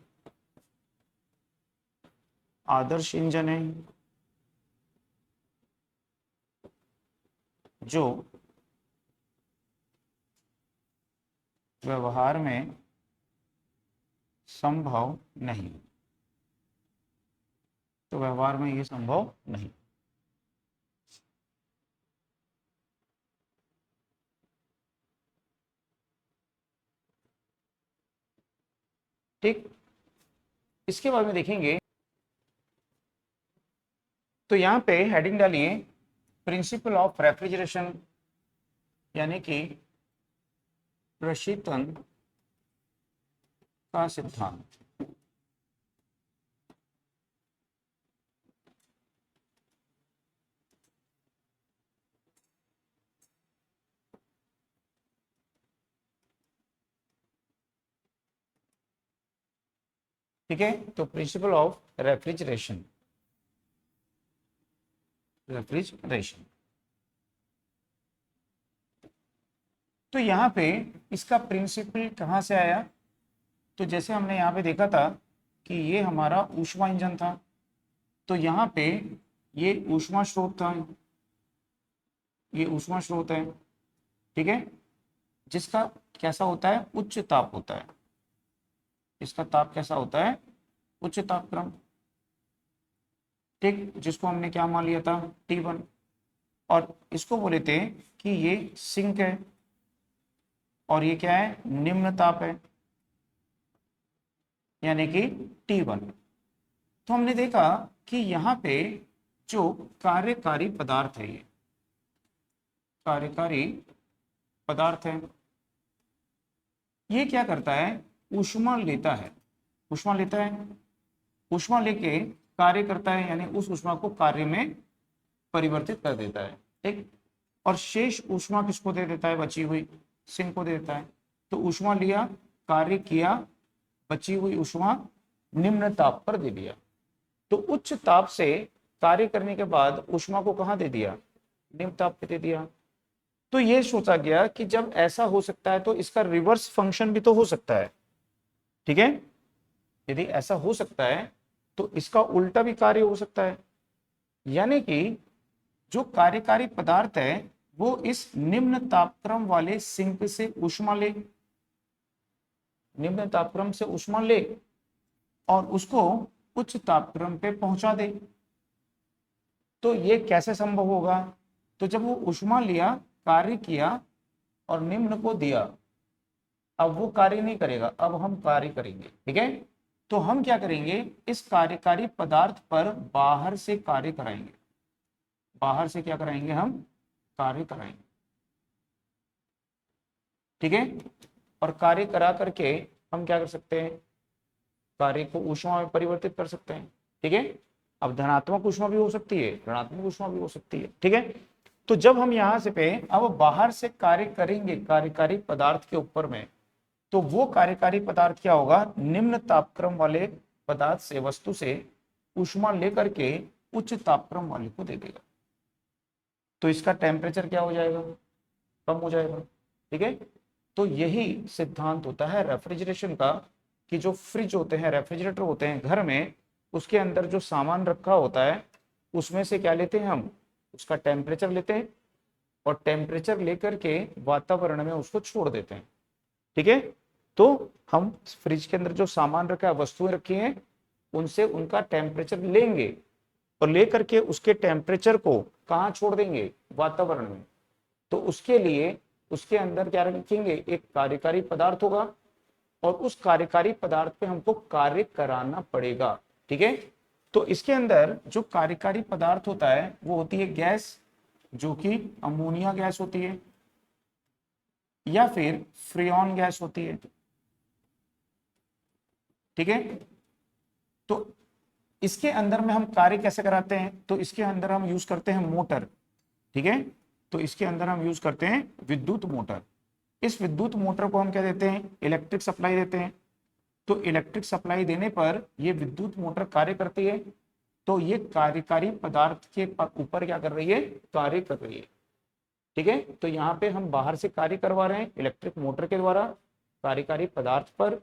आदर्श इंजन है जो व्यवहार में संभव नहीं, तो व्यवहार में ये संभव नहीं। ठीक, इसके बाद में देखेंगे, तो यहां पे हेडिंग डालिए प्रिंसिपल ऑफ रेफ्रिजरेशन, यानी कि प्रशीतन का सिद्धांत। ठीक है, तो प्रिंसिपल ऑफ रेफ्रिजरेशन, रेफ्रिजरेशन, तो यहां पे इसका प्रिंसिपल कहां से आया, तो जैसे हमने यहाँ पे देखा था कि ये हमारा ऊष्मा इंजन था, तो यहाँ पे ये ऊष्मा स्रोत था, ये ऊष्मा स्रोत है, ठीक है, जिसका कैसा होता है, उच्च ताप होता है। इसका ताप कैसा होता है, उच्च तापक्रम, ठीक, जिसको हमने क्या मान लिया था, T1, और इसको बोले थे कि ये सिंक है, और ये क्या है, निम्न ताप है, यानी कि T1। तो हमने देखा कि यहाँ पे जो कार्यकारी पदार्थ है, ये कार्यकारी पदार्थ है, ये क्या करता है, ऊष्मा लेता है, ऊष्मा लेता है, ऊष्मा लेके कार्य करता है, यानी उस ऊष्मा को कार्य में परिवर्तित कर देता है, ठीक, और शेष ऊष्मा किसको दे देता है, बची हुई सिंक को दे देता है। तो ऊष्मा लिया, कार्य किया, बची हुई ऊष्मा निम्न ताप पर दे दिया। तो उच्च ताप से कार्य करने के बाद ऊष्मा को कहां दे दिया, निम्न ताप पे दे दिया। तो ये सोचा गया कि जब ऐसा हो सकता है तो इसका रिवर्स फंक्शन भी तो हो सकता है, ठीक है, यदि ऐसा हो सकता है तो इसका उल्टा भी कार्य हो सकता है, यानी कि जो कार्यकारी पदार्थ है वो इस निम्न तापक्रम वाले सिंक से ऊष्मा ले, निम्न तापक्रम से ऊष्मा ले और उसको उच्च तापक्रम पे पहुंचा दे। तो ये कैसे संभव होगा? तो जब वो ऊष्मा लिया, कार्य किया और निम्न को दिया, अब वो कार्य नहीं करेगा, अब हम कार्य करेंगे। ठीक है, तो हम क्या करेंगे, इस कार्यकारी पदार्थ पर बाहर से कार्य कराएंगे, बाहर से क्या कराएंगे, हम कार्य कराएंगे। ठीक है, और कार्य करा करके हम क्या कर सकते हैं, कार्य को ऊष्मा में परिवर्तित कर सकते हैं। ठीक है, अब धनात्मक ऊष्मा भी हो सकती है, ऋणात्मक ऊष्मा भी हो सकती है। ठीक है, तो जब हम यहां से पे अब बाहर से कार्य करेंगे कार्यकारी पदार्थ के ऊपर में, तो वो कार्यकारी पदार्थ क्या होगा, निम्न तापक्रम वाले पदार्थ से, वस्तु से ऊष्मा लेकर के उच्च तापक्रम वाले को दे देगा। तो इसका टेम्परेचर क्या हो जाएगा, कम हो जाएगा। ठीक है, तो यही सिद्धांत होता है रेफ्रिजरेशन का, कि जो फ्रिज होते हैं, रेफ्रिजरेटर होते हैं घर में, उसके अंदर जो सामान रखा होता है उसमें से क्या लेते हैं हम, उसका टेम्परेचर लेते हैं और टेम्परेचर लेकर के वातावरण में उसको छोड़ देते हैं। ठीक है, तो हम फ्रिज के अंदर जो सामान रखा है, वस्तुएं रखी हैं, उनसे उनका टेम्परेचर लेंगे और लेकर के उसके टेम्परेचर को कहाँ छोड़ देंगे, वातावरण में। तो उसके लिए उसके अंदर क्या रखेंगे, एक कार्यकारी पदार्थ होगा और उस कार्यकारी पदार्थ पे हमको कार्य कराना पड़ेगा। ठीक है, तो इसके अंदर जो कार्यकारी पदार्थ होता है वो होती है गैस, जो कि अमोनिया गैस होती है या फिर फ्रियोन गैस होती है। ठीक है, तो इसके अंदर में हम कार्य कैसे कराते हैं, तो इसके अंदर हम यूज करते हैं मोटर। ठीक है, तो इसके अंदर हम यूज करते हैं विद्युत मोटर। इस विद्युत मोटर को हम क्या देते हैं, इलेक्ट्रिक सप्लाई देते हैं। तो इलेक्ट्रिक सप्लाई देने पर ये विद्युत मोटर कार्य करती है। तो ये कार्यकारी पदार्थ के ऊपर क्या कर रही है, कार्य कर रही है। ठीक है, तो यहाँ पे हम बाहर से कार्य करवा रहे हैं इलेक्ट्रिक मोटर के द्वारा कार्यकारी पदार्थ पर,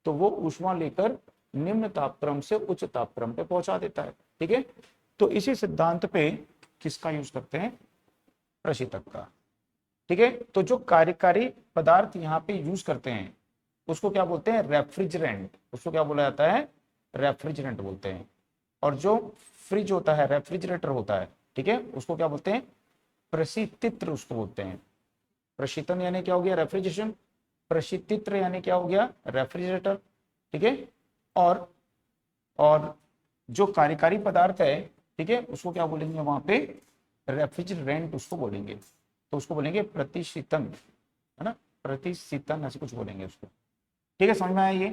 तो वो ऊष्मा लेकर निम्न तापक्रम से उच्च तापक्रम पे पहुंचा देता है। ठीक है, तो इसी सिद्धांत पे किसका यूज करते हैं, प्रशीतक का। ठीक है, तो जो कार्यकारी पदार्थ यहाँ पे यूज करते हैं उसको क्या बोलते हैं, रेफ्रिजरेंट। उसको क्या बोला जाता है, रेफ्रिजरेंट बोलते हैं। और जो फ्रिज होता है, रेफ्रिजरेटर होता है, ठीक है, उसको क्या बोलते हैं, प्रशीतित्र उसको बोलते हैं। प्रशीतन यानी क्या हो गया, रेफ्रिजरेशन, प्रशीतित्र यानी क्या हो गया, रेफ्रिजरेटर। ठीक है, और और जो कार्यकारी पदार्थ है, ठीक है, उसको क्या बोलेंगे वहां पे, रेफ्रिजरेंट उसको बोलेंगे। तो उसको बोलेंगे प्रतिशीतन, है ना, प्रतिशीतन ऐसे कुछ बोलेंगे उसको। ठीक है, समझ में आया ये?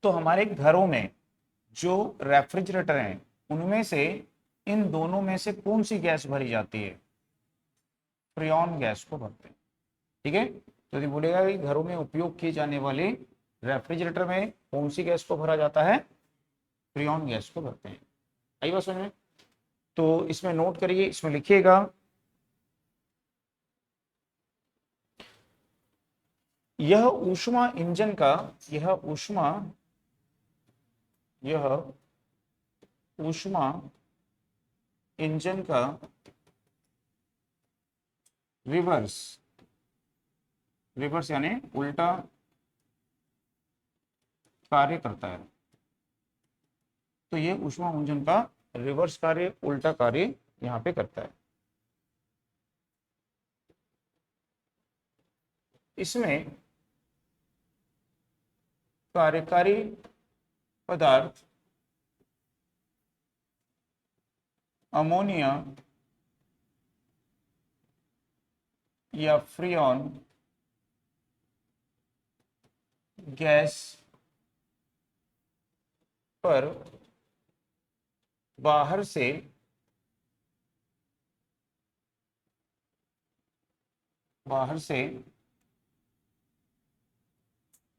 तो हमारे घरों में जो रेफ्रिजरेटर हैं उनमें से इन दोनों में से कौन सी गैस भरी जाती है, फ्रियोन गैस को भरते हैं। ठीक है, तो यदि बोलेगा कि घरों में उपयोग किए जाने वाले रेफ्रिजरेटर में कौन सी गैस को भरा जाता है, फ्रियोन गैस को भरते हैं। आई बात समझ में? तो इसमें नोट करिए, इसमें लिखिएगा, यह ऊष्मा इंजन का, यह ऊष्मा, यह ऊष्मा इंजन का रिवर्स, रिवर्स यानी उल्टा कार्य करता है। तो ये ऊष्मा इंजन का रिवर्स कार्य, उल्टा कार्य यहाँ पे करता है। इसमें कार्यकारी पदार्थ अमोनिया या फ्रियोन गैस पर बाहर से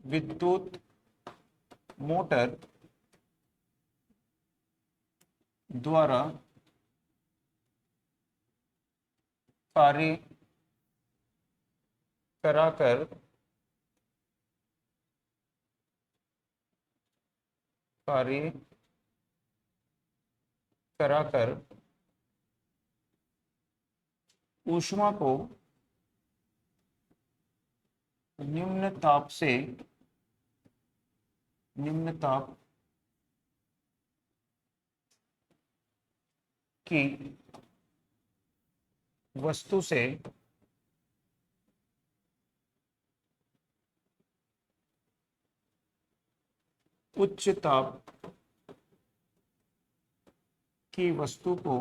विद्युत मोटर द्वारा कार्य कराकर कार्य कराकर ऊष्मा को निम्न ताप से निम्न ताप की वस्तु से उच्च ताप की वस्तु को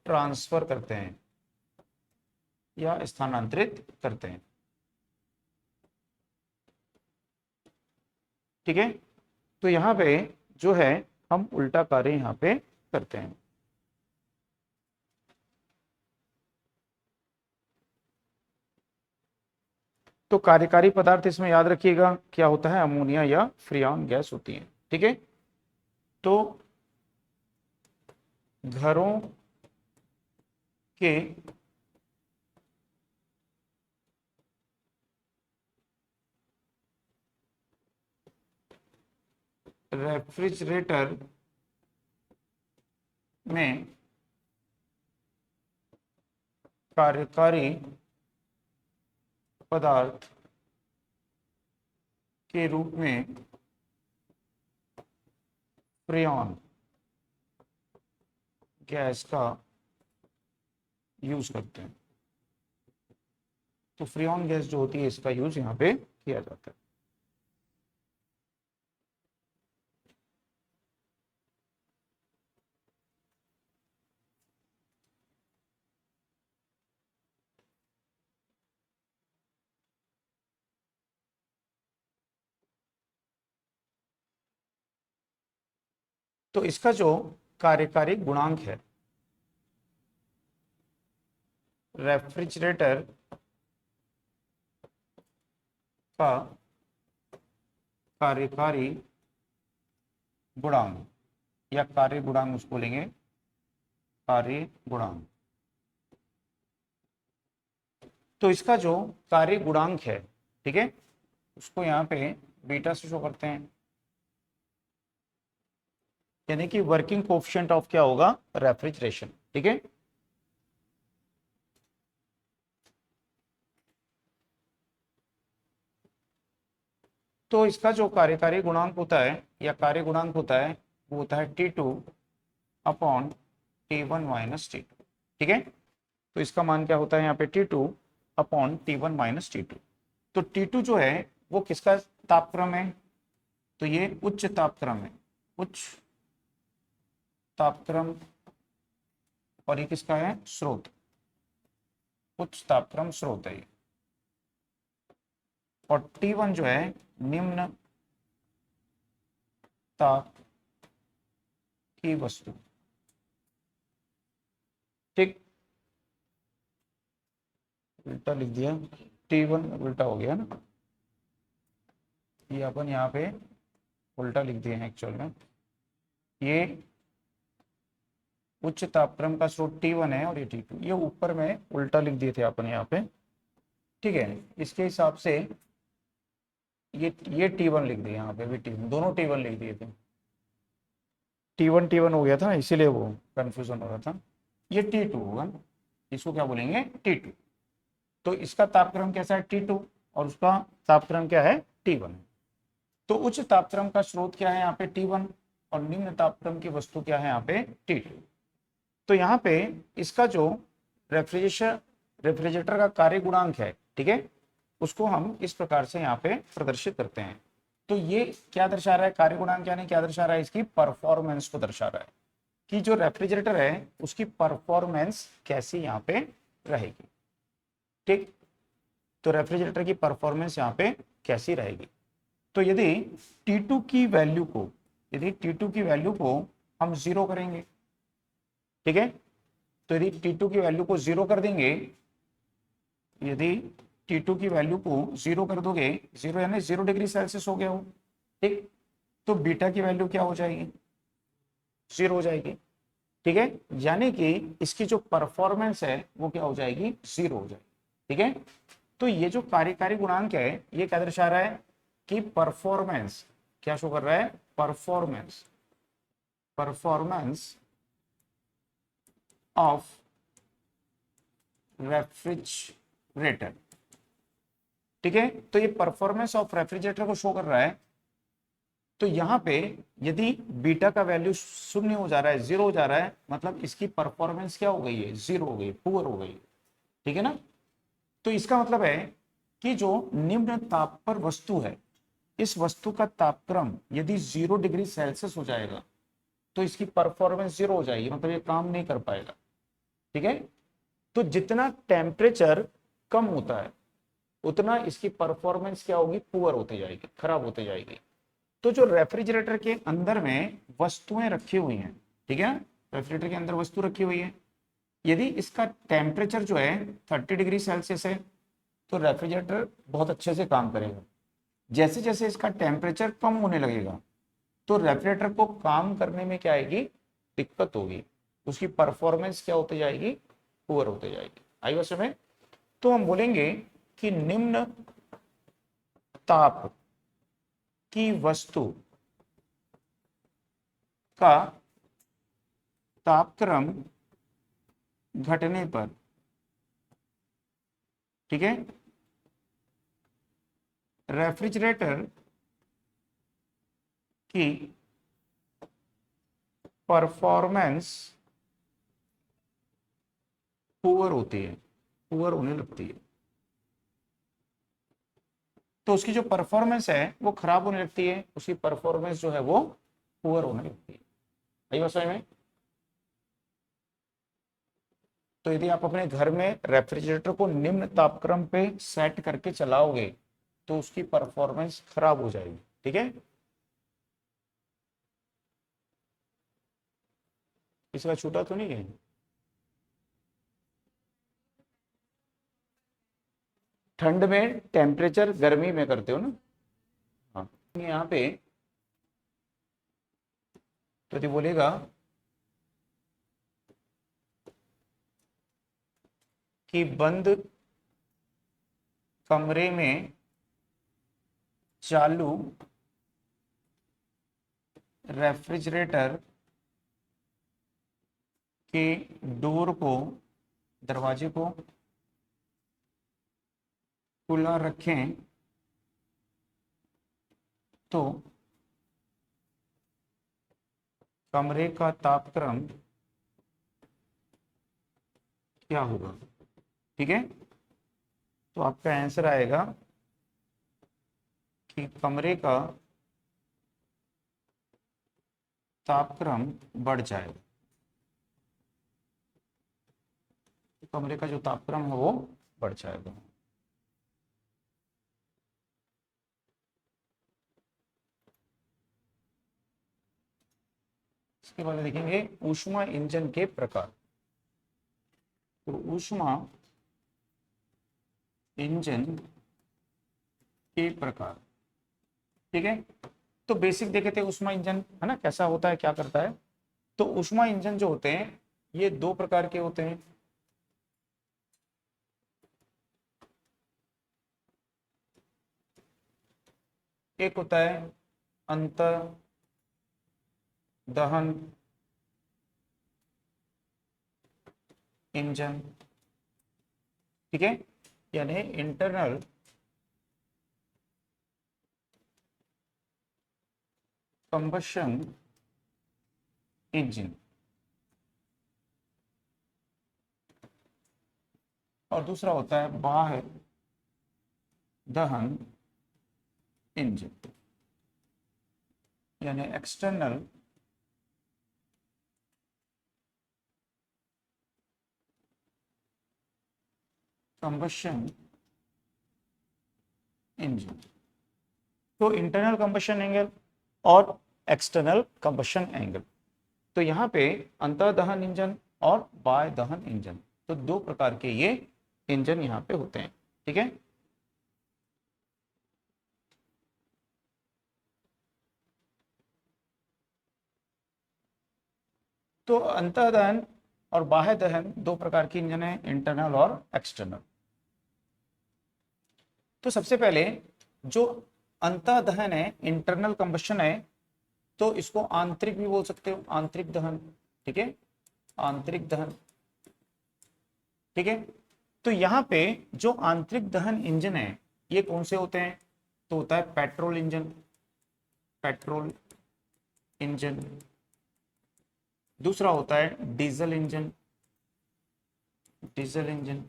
ट्रांसफर करते हैं या स्थानांतरित करते हैं। ठीक है, तो यहां पे जो है हम उल्टा कार्य यहां पे करते हैं। तो कार्यकारी पदार्थ इसमें याद रखिएगा क्या होता है, अमोनिया या फ्रियान गैस होती है। ठीक है, तो घरों के रेफ्रिजरेटर में कार्यकारी पदार्थ के रूप में फ्रियान गैस का यूज करते हैं। तो फ्रियान गैस जो होती है इसका यूज यहाँ पे किया जाता है। तो इसका जो कार्यकारी गुणांक है, रेफ्रिजरेटर का कार्यकारी गुणांक या कार्य गुणांक उसको लेंगे, कार्य गुणांक। तो इसका जो कार्य गुणांक है, ठीक है, उसको यहाँ पे बीटा से शो करते हैं, यानी कि वर्किंग कोएफिशिएंट ऑफ क्या होगा, रेफ्रिजरेशन। ठीक है, तो इसका जो कार्यकारी गुणांक होता है या कार्य गुणांक होता है वो होता है T2 upon T1 minus T2। ठीक है, तो इसका मान क्या होता है यहाँ पे, T2 upon T1 minus T2। तो T2 जो है वो किसका तापक्रम है, तो ये उच्च तापक्रम है, उच्च तापक्रम, और ये किसका है, स्रोत, उच्च तापक्रम स्रोत है ये। और T1 जो है निम्न ताप की वस्तु। ठीक, उल्टा लिख दिया, T1 उल्टा हो गया ना, ये अपन यहाँ पे उल्टा लिख दिए हैं एक्चुअल में। ये उच्च तापक्रम का स्रोत T1 है और ये T2, ये ऊपर में उल्टा लिख दिए थे अपन यहाँ पे। ठीक है, इसके हिसाब से ये T1 लिख दिए, यहाँ पे भी T1, दोनों T1 लिख दिए थे, T1 हो गया था इसीलिए वो कंफ्यूजन हो रहा था। ये T2 होगा, इसको क्या बोलेंगे, T2। तो इसका तापक्रम कैसा है, T2, और उसका तापक्रम क्या है, T1। तो उच्च तापक्रम का स्रोत क्या है यहाँ पे, T1, और निम्न तापक्रम की वस्तु क्या है यहाँ पे, T2। तो यहाँ पे इसका जो रेफ्रिजरेटर का कार्य गुणांक है, ठीक है, उसको हम इस प्रकार से यहाँ पे प्रदर्शित करते हैं। तो ये क्या दर्शा रहा है, कार्य गुणांक यानी क्या दर्शा रहा है, इसकी परफॉर्मेंस को दर्शा रहा है कि जो रेफ्रिजरेटर है उसकी परफॉर्मेंस कैसी यहाँ पे रहेगी। ठीक, तो रेफ्रिजरेटर की परफॉर्मेंस यहाँ पे कैसी रहेगी। तो यदि T2 की वैल्यू को, यदि T2 की वैल्यू को हम 0 करेंगे, ठीक है, तो यदि T2 की वैल्यू को 0 कर देंगे, यदि T2 की वैल्यू को 0 कर दोगे, 0 यानी 0 डिग्री सेल्सियस हो गया हो, ठीक, तो बीटा की वैल्यू क्या हो जाएगी, 0 हो जाएगी। ठीक है, यानी कि इसकी जो परफॉर्मेंस है वो क्या हो जाएगी, 0 हो जाएगी। ठीक है, तो ये जो कार्यकारी गुणांक है ये क्या दर्शा रहा है कि परफॉर्मेंस क्या शो कर रहा है, परफॉर्मेंस ऑफ रेफ्रिजरेटर। ठीक है, तो ये परफॉर्मेंस ऑफ रेफ्रिजरेटर को शो कर रहा है। तो यहां पे यदि बीटा का वैल्यू शून्य हो जा रहा है, जीरो हो जा रहा है, मतलब इसकी परफॉर्मेंस क्या हो गई है, जीरो हो गई, पुअर हो गई। ठीक है ना। तो इसका मतलब है कि जो निम्न ताप पर वस्तु है, इस वस्तु का तापक्रम यदि 0 डिग्री सेल्सियस हो जाएगा तो इसकी परफॉर्मेंस जीरो हो जाएगी, मतलब ये काम नहीं कर पाएगा। ठीक है, तो जितना टेम्परेचर कम होता है उतना इसकी परफॉर्मेंस क्या होगी, पुअर होती जाएगी, खराब होती जाएगी। तो जो रेफ्रिजरेटर के अंदर में वस्तुएं रखी हुई हैं, ठीक है, रेफ्रिजरेटर के अंदर वस्तु रखी हुई है, यदि इसका टेम्परेचर जो है 30 डिग्री सेल्सियस है तो रेफ्रिजरेटर बहुत अच्छे से काम करेगा। जैसे जैसे इसका टेम्परेचर कम होने लगेगा तो रेफ्रिजरेटर को काम करने में क्या आएगी, दिक्कत होगी, उसकी परफॉर्मेंस क्या होती जाएगी, पुअर होती जाएगी। आई बात समझ में। तो हम बोलेंगे कि निम्न ताप की वस्तु का तापक्रम घटने पर, ठीक है, रेफ्रिजरेटर की परफॉर्मेंस पुअर होती है, पुअर होने लगती है। तो उसकी जो परफॉर्मेंस है वो खराब होने लगती है, उसकी परफॉर्मेंस जो है वो पुअर होने लगती है। आई बात समझ में। तो यदि आप अपने घर में रेफ्रिजरेटर को निम्न तापक्रम पे सेट करके चलाओगे तो उसकी परफॉर्मेंस खराब हो जाएगी। ठीक है, इसका छूटा तो नहीं है। ठंड में टेम्परेचर गर्मी में करते हो ना। हाँ, यहाँ पे तो यदि बोलेगा कि बंद कमरे में चालू रेफ्रिजरेटर के डोर को, दरवाजे को खुला रखें तो कमरे का तापक्रम क्या होगा। ठीक है, तो आपका आंसर आएगा कि कमरे का तापक्रम बढ़ जाएगा। तो कमरे का जो तापक्रम है वो बढ़ जाएगा। इसके बाद देखेंगे ऊष्मा इंजन के प्रकार। तो ऊष्मा इंजन के प्रकार, ठीक है, तो बेसिक देखे थे ऊष्मा इंजन, है ना, कैसा होता है, क्या करता है। तो ऊष्मा इंजन जो होते हैं ये दो प्रकार के होते हैं। एक होता है अंतः दहन इंजन, ठीक है, यानी इंटरनल कंबशन इंजन। और दूसरा होता है बाह्य दहन इंजन, यानी एक्सटर्नल कंबशन इंजन। तो इंटरनल कंबशन एंगल और एक्सटर्नल कंबशन एंगल, तो यहाँ पे अंतः दहन इंजन और बाह्य दहन इंजन, तो दो प्रकार के ये इंजन यहाँ पे होते हैं। ठीक है, तो अंतः दहन और बाह्य दहन दो प्रकार के इंजन है, इंटरनल और एक्सटर्नल। तो सबसे पहले जो अंतः दहन है, इंटरनल कंबशन है, तो इसको आंतरिक भी बोल सकते हो, आंतरिक दहन। ठीक है, आंतरिक दहन, ठीक है। तो यहाँ पे जो आंतरिक दहन इंजन है ये कौन से होते हैं? तो होता है पेट्रोल इंजन, पेट्रोल इंजन। दूसरा होता है डीजल इंजन, डीजल इंजन।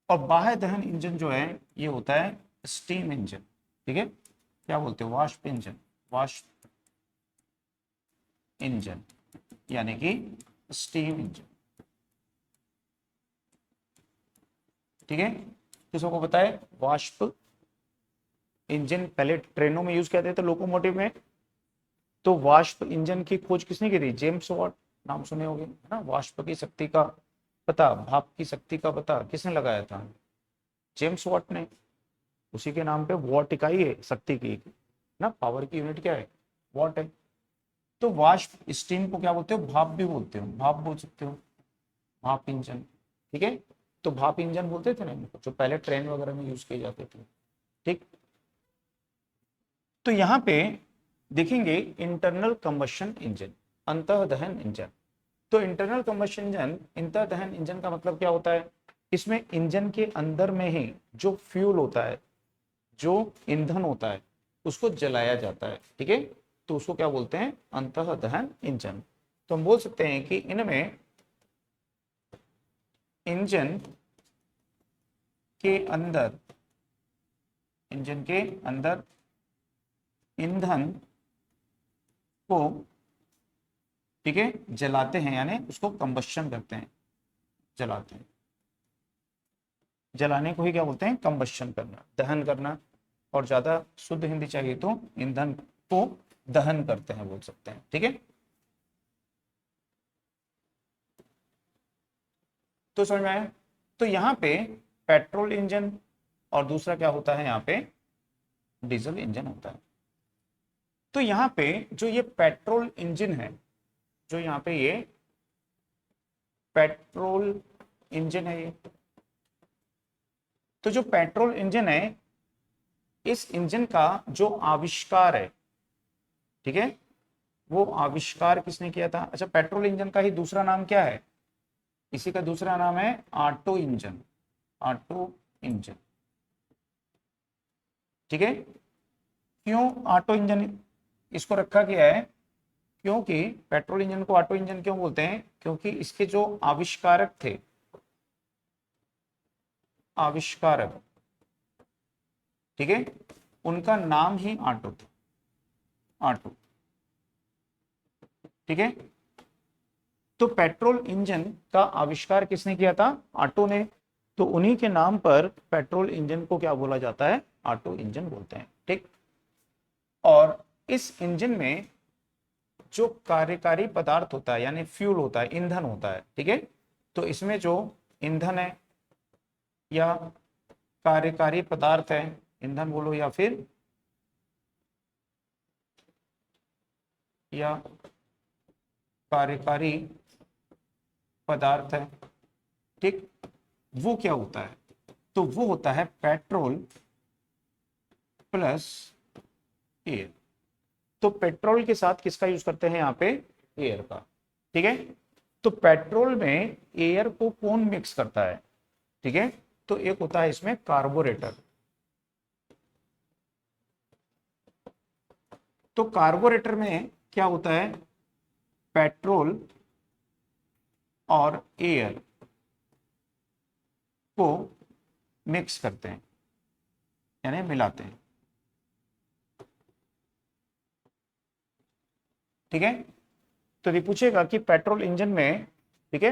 और बाह्य दहन इंजन जो है ये होता है स्टीम इंजन। ठीक है, क्या बोलते हैं? वाष्प इंजन, वाष्प इंजन यानी कि स्टीम इंजन। ठीक है, तो सबको पता है वाष्प इंजन पहले ट्रेनों में यूज किया थे, लोकोमोटिव में। तो वाष्प इंजन की खोज किसने की थी? जेम्स वाट, नाम सुने होंगे है ना। वाष्प की शक्ति का पता, भाप की शक्ति का पता किसने लगाया था? जेम्स वाट ने। उसी के नाम पे वॉट इकाई है शक्ति की ना, पावर की यूनिट क्या है? वॉट है। तो वाष्प स्टीम को क्या बोलते हो? भाप भी बोलते हो, भाप बोल सकते हो, भाप इंजन। ठीक है, तो भाप इंजन बोलते थे ना इनको, जो पहले ट्रेन वगैरह में यूज किए जाते थे। ठीक, तो यहाँ पे देखेंगे इंटरनल कंबशन इंजन, अंतः दहन इंजन। तो इंटरनल कंबशन इंजन, अंतः दहन इंजन का मतलब क्या होता है? इसमें इंजन के अंदर में ही जो फ्यूल होता है, जो ईंधन होता है, उसको जलाया जाता है। ठीक है, तो उसको क्या बोलते हैं? अंतः दहन इंजन। तो हम बोल सकते हैं कि इनमें इंजन के अंदर, इंजन के अंदर ईंधन को, ठीक है, जलाते हैं, यानी उसको कंबशन करते हैं, जलाते हैं। जलाने को ही क्या बोलते हैं? कंबशन करना, दहन करना। और ज्यादा शुद्ध हिंदी चाहिए तो ईंधन को दहन करते हैं बोल सकते हैं। ठीक है, तो समझ में आया? तो यहाँ पे पेट्रोल इंजन और दूसरा क्या होता है? यहाँ पे डीजल इंजन होता है। तो यहाँ पे जो ये पेट्रोल इंजन है, जो यहाँ पे ये पेट्रोल इंजन है ये, तो जो पेट्रोल इंजन है, इस इंजन का जो आविष्कार है, ठीक है, वो आविष्कार किसने किया था? अच्छा, पेट्रोल इंजन का ही दूसरा नाम क्या है? इसी का दूसरा नाम है ऑटो इंजन, ऑटो इंजन। ठीक है, क्यों ऑटो इंजन इसको रखा गया है? क्योंकि पेट्रोल इंजन को ऑटो इंजन क्यों बोलते हैं? क्योंकि इसके जो आविष्कारक थे, आविष्कारक, ठीक है, उनका नाम ही ऑटो था, ऑटो। ठीक है, तो पेट्रोल इंजन का आविष्कार किसने किया था? ऑटो ने। तो उन्हीं के नाम पर पेट्रोल इंजन को क्या बोला जाता है? ऑटो इंजन बोलते हैं। ठीक, और इस इंजन में जो कार्यकारी पदार्थ होता है, यानी फ्यूल होता है, ईंधन होता है, ठीक है, तो इसमें जो ईंधन है या कार्यकारी पदार्थ है, ईंधन बोलो या फिर या कार्यकारी पदार्थ है, ठीक, वो क्या होता है? तो वो होता है पेट्रोल प्लस एयर। तो पेट्रोल के साथ किसका यूज करते हैं यहाँ पे? एयर का। ठीक है, तो पेट्रोल में एयर को कौन मिक्स करता है? ठीक है, तो एक होता है इसमें कार्बोरेटर। तो कार्बोरेटर में क्या होता है? पेट्रोल और एयर को मिक्स करते हैं, यानी मिलाते हैं। ठीक है, तो ये पूछेगा कि पेट्रोल इंजन में, ठीक है,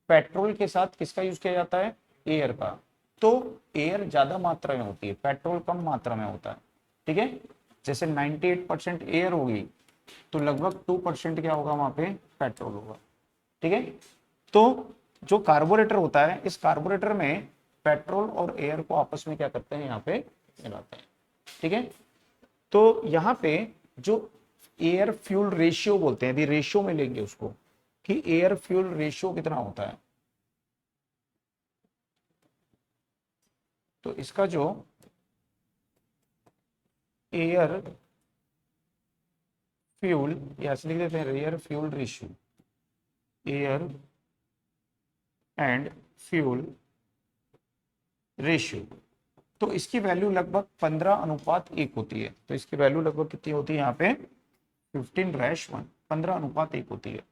पेट्रोल के साथ किसका यूज किया जाता है? एयर का। तो एयर ज्यादा मात्रा में होती है, पेट्रोल कम मात्रा में होता है। ठीक है, जैसे 98% एयर होगी तो लगभग 2% क्या होगा वहां पे? पेट्रोल होगा। ठीक है, तो जो कार्बोरेटर होता है, इस कार्बोरेटर में पेट्रोल और एयर को आपस में क्या करते हैं? यहाँ पे मिलाते हैं। ठीक है, तो यहाँ पे जो एयर फ्यूल रेशियो बोलते हैं, यदि रेशियो में लेंगे उसको, कि एयर फ्यूल रेशियो कितना होता है, तो इसका जो एयर फ्यूल, या लिख देते हैं air fuel ratio, air and fuel ratio. तो इसकी वैल्यू लगभग 15:1 होती है। तो इसकी वैल्यू लगभग कितनी होती है यहाँ पे 15:1, 15:1 होती है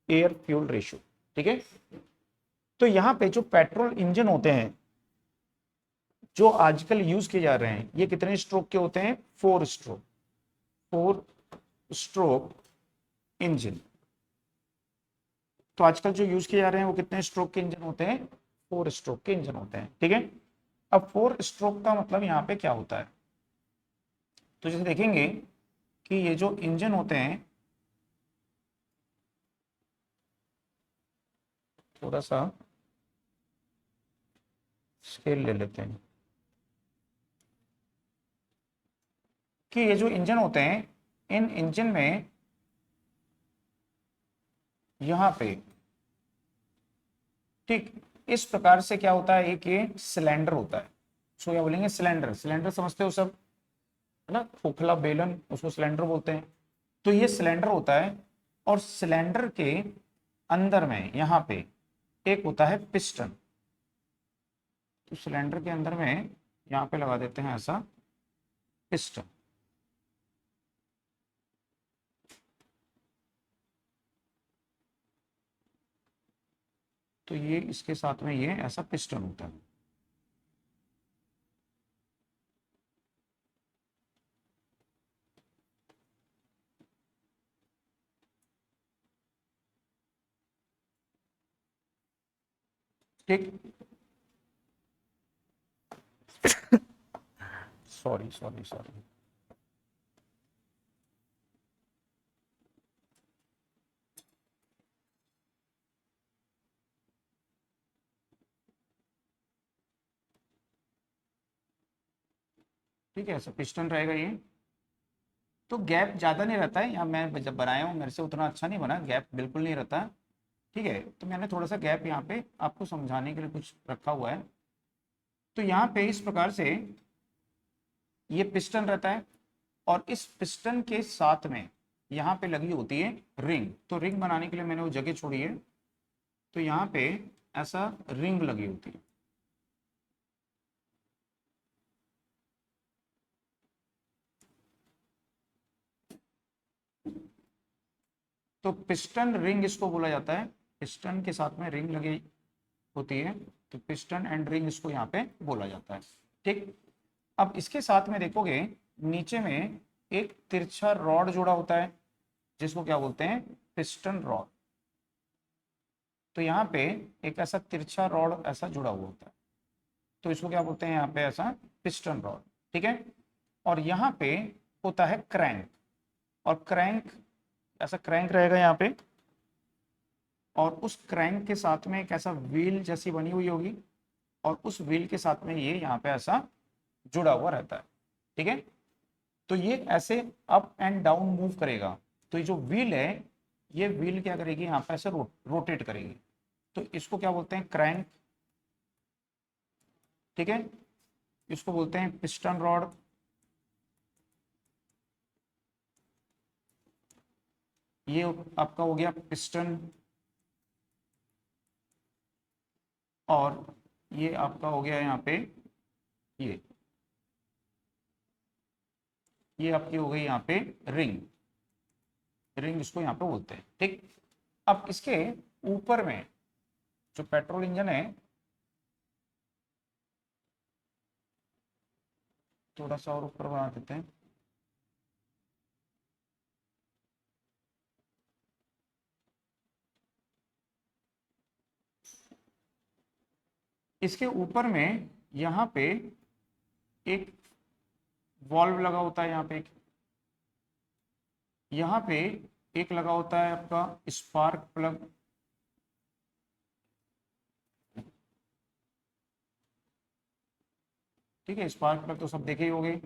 एयर फ्यूल रेशियो। ठीक है, तो यहाँ पे जो पेट्रोल इंजन होते हैं जो आजकल यूज किए जा रहे हैं, ये कितने स्ट्रोक के होते हैं, 4 स्ट्रोक, 4 स्ट्रोक इंजन। तो आजकल जो यूज किए जा रहे हैं वो कितने स्ट्रोक के इंजन होते हैं, 4 स्ट्रोक के इंजन होते हैं। ठीक है, अब 4 स्ट्रोक का मतलब यहाँ पे क्या होता है, तो जैसे देखेंगे कि ये जो इंजन होते हैं, थोड़ा सा स्केल ले लेते हैं, कि ये जो इंजन होते हैं, इन इंजन में यहां पे, ठीक इस प्रकार से क्या होता है, एक ये सिलेंडर होता है, उसको क्या बोलेंगे, सिलेंडर। सिलेंडर समझते हो सब, है ना, खोखला बेलन, उसको सिलेंडर बोलते हैं। तो ये सिलेंडर होता है, और सिलेंडर के अंदर में यहाँ पे एक होता है पिस्टन। तो सिलेंडर के अंदर में यहाँ पे लगा देते हैं ऐसा पिस्टन। तो ये इसके साथ में ये ऐसा पिस्टन होता है। ठीक, सॉरी सॉरी सॉरी, ठीक है, ऐसा पिस्टन रहेगा ये। तो गैप ज़्यादा नहीं रहता है, यहाँ मैं जब बनाया हूँ मेरे से उतना अच्छा नहीं बना, गैप बिल्कुल नहीं रहता। ठीक है, तो मैंने थोड़ा सा गैप यहाँ पे आपको समझाने के लिए कुछ रखा हुआ है। तो यहाँ पे इस प्रकार से ये पिस्टन रहता है, और इस पिस्टन के साथ में यहाँ पे लगी होती है रिंग। तो रिंग बनाने के लिए मैंने वो जगह छोड़ी है, तो यहाँ पे ऐसा रिंग लगी होती है। तो पिस्टन रिंग इसको बोला जाता है, पिस्टन के साथ में रिंग लगी होती है, तो पिस्टन एंड रिंग इसको यहाँ पे बोला जाता है। ठीक, अब इसके साथ में देखोगे नीचे में एक तिरछा रॉड जुड़ा होता है, जिसको क्या बोलते हैं, पिस्टन रॉड। तो यहाँ पे एक ऐसा तिरछा रॉड ऐसा जुड़ा हुआ होता है, तो इसको क्या बोलते हैं यहाँ पे, ऐसा पिस्टन रॉड। ठीक है, और यहाँ पे होता है क्रैंक, और क्रैंक ऐसा क्रैंक रहेगा यहाँ पे, और उस क्रैंक के साथ में एक ऐसा व्हील जैसी बनी हुई होगी, और उस व्हील के साथ में ये यहाँ पे ऐसा जुड़ा हुआ रहता है। ठीक है, तो ये ऐसे अप एंड डाउन मूव करेगा। तो ये जो व्हील है, ये व्हील क्या करेगी, यहाँ पे ऐसे रोटेट करेगी। तो इसको क्या बोलते हैं, क्रैंक। ठीक है, इसको बोलते हैं पिस्टन रॉड। ये आपका हो गया पिस्टन, और ये आपका हो गया यहाँ पे, ये ये आपकी हो गई यहाँ पे रिंग। रिंग इसको यहाँ पे बोलते हैं। ठीक, अब इसके ऊपर में जो पेट्रोल इंजन है, थोड़ा सा और ऊपर बना देते हैं। इसके ऊपर में यहाँ पे एक वॉल्व लगा होता है, यहाँ पे यहाँ पे एक लगा होता है आपका स्पार्क प्लग। ठीक है, स्पार्क प्लग तो सब देखे ही होंगे,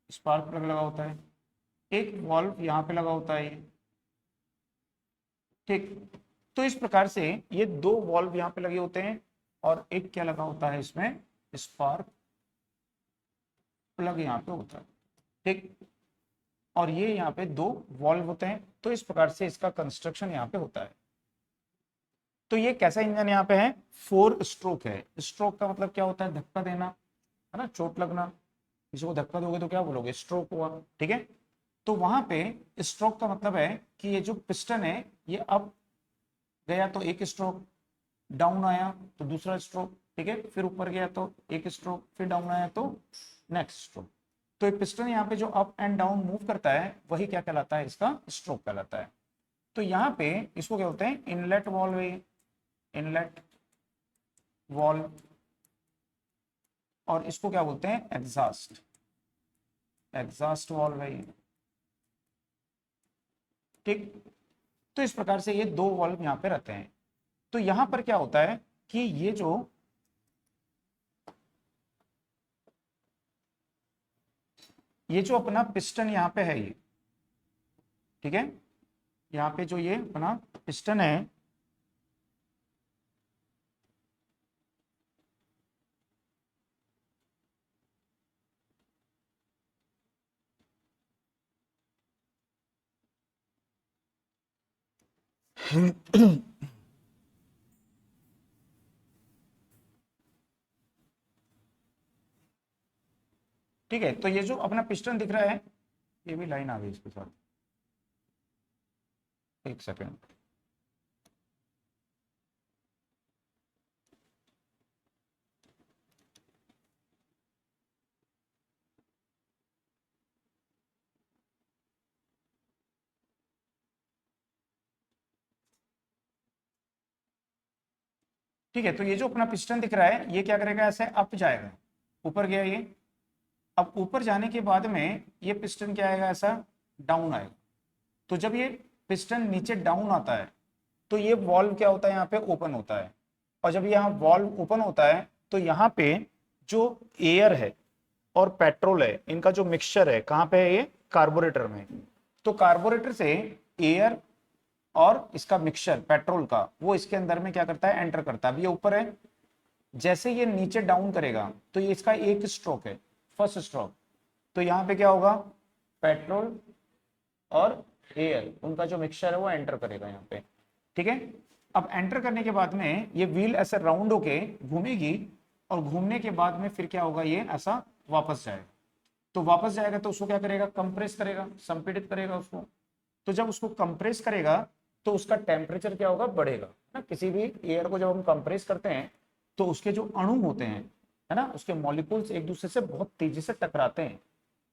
स्पार्क प्लग लगा होता है। एक वॉल्व यहाँ पे लगा होता है ये। ठीक, तो इस प्रकार से ये 2 वॉल्व यहाँ पे लगे होते हैं, और एक क्या लगा होता है इसमें, स्पार्क प्लग यहाँ पे होता है। ठीक, और ये यहाँ पे 2 वॉल्व होते हैं। तो इस प्रकार से इसका कंस्ट्रक्शन यहाँ पे होता है। तो ये कैसा इंजन यहाँ पे है, 4 स्ट्रोक है। स्ट्रोक का मतलब क्या होता है, धक्का देना, है ना, चोट लगना। किसी को धक्का दोगे तो क्या बोलोगे, स्ट्रोक हुआ, ठीक है। तो वहां पे स्ट्रोक का मतलब है कि ये जो पिस्टन है ये अप गया तो एक स्ट्रोक, डाउन आया तो दूसरा स्ट्रोक, ठीक है, फिर ऊपर गया तो एक स्ट्रोक, फिर डाउन आया तो नेक्स्ट स्ट्रोक। तो ये पिस्टन यहाँ पे जो अप एंड डाउन मूव करता है वही क्या कहलाता है, इसका स्ट्रोक कहलाता है। तो यहाँ पे इसको क्या बोलते हैं, इनलेट वॉल्व है, इनलेट वॉल्व। और इसको क्या बोलते हैं, एग्जॉस्ट, एग्जॉस्ट वॉल्व है ये, ठीक। तो इस प्रकार से ये दो वॉल्व यहाँ पे रहते हैं। तो यहां पर क्या होता है कि ये जो अपना पिस्टन यहाँ पे है ये, ठीक है, यहाँ पे जो ये अपना पिस्टन है, ठीक है। तो ये जो अपना पिस्टन दिख रहा है, ये भी लाइन आ गई इसके साथ, एक सेकेंड। ठीक है, तो ये जो अपना पिस्टन दिख रहा है ये क्या करेगा, ऐसे अप जाएगा, ऊपर गया ये। अब ऊपर जाने के बाद में ये पिस्टन क्या आएगा, ऐसा डाउन आएगा। तो जब ये पिस्टन नीचे डाउन आता है तो ये वॉल्व क्या होता है, यहाँ पे ओपन होता है। और जब यहाँ वॉल्व ओपन होता है तो यहाँ पे जो एयर है और पेट्रोल है, इनका जो मिक्सचर है, कहाँ पे है ये, कार्बोरेटर में। तो कार्बोरेटर से एयर और इसका मिक्सचर पेट्रोल का, वो इसके अंदर में क्या करता है, एंटर करता है। अब ये ऊपर है, जैसे ये नीचे डाउन करेगा तो ये इसका एक स्ट्रोक है, फर्स्ट स्ट्रोक। तो यहाँ पे क्या होगा, पेट्रोल और एयर, उनका जो मिक्सचर है वो एंटर करेगा यहाँ पे, ठीक है। अब एंटर करने के बाद में ये व्हील ऐसे राउंड होके घूमेगी, और घूमने के बाद में फिर क्या होगा, ये ऐसा वापस जाएगा। तो वापस जाएगा तो उसको क्या करेगा, कंप्रेस करेगा, संपीड़ित करेगा उसको। तो जब उसको कंप्रेस करेगा तो उसका टेम्परेचर क्या होगा, बढ़ेगा ना। किसी भी एयर को जब हम कंप्रेस करते हैं तो उसके जो अणु होते हैं, है ना, उसके मॉलिक्यूल्स एक दूसरे से बहुत तेजी से टकराते हैं।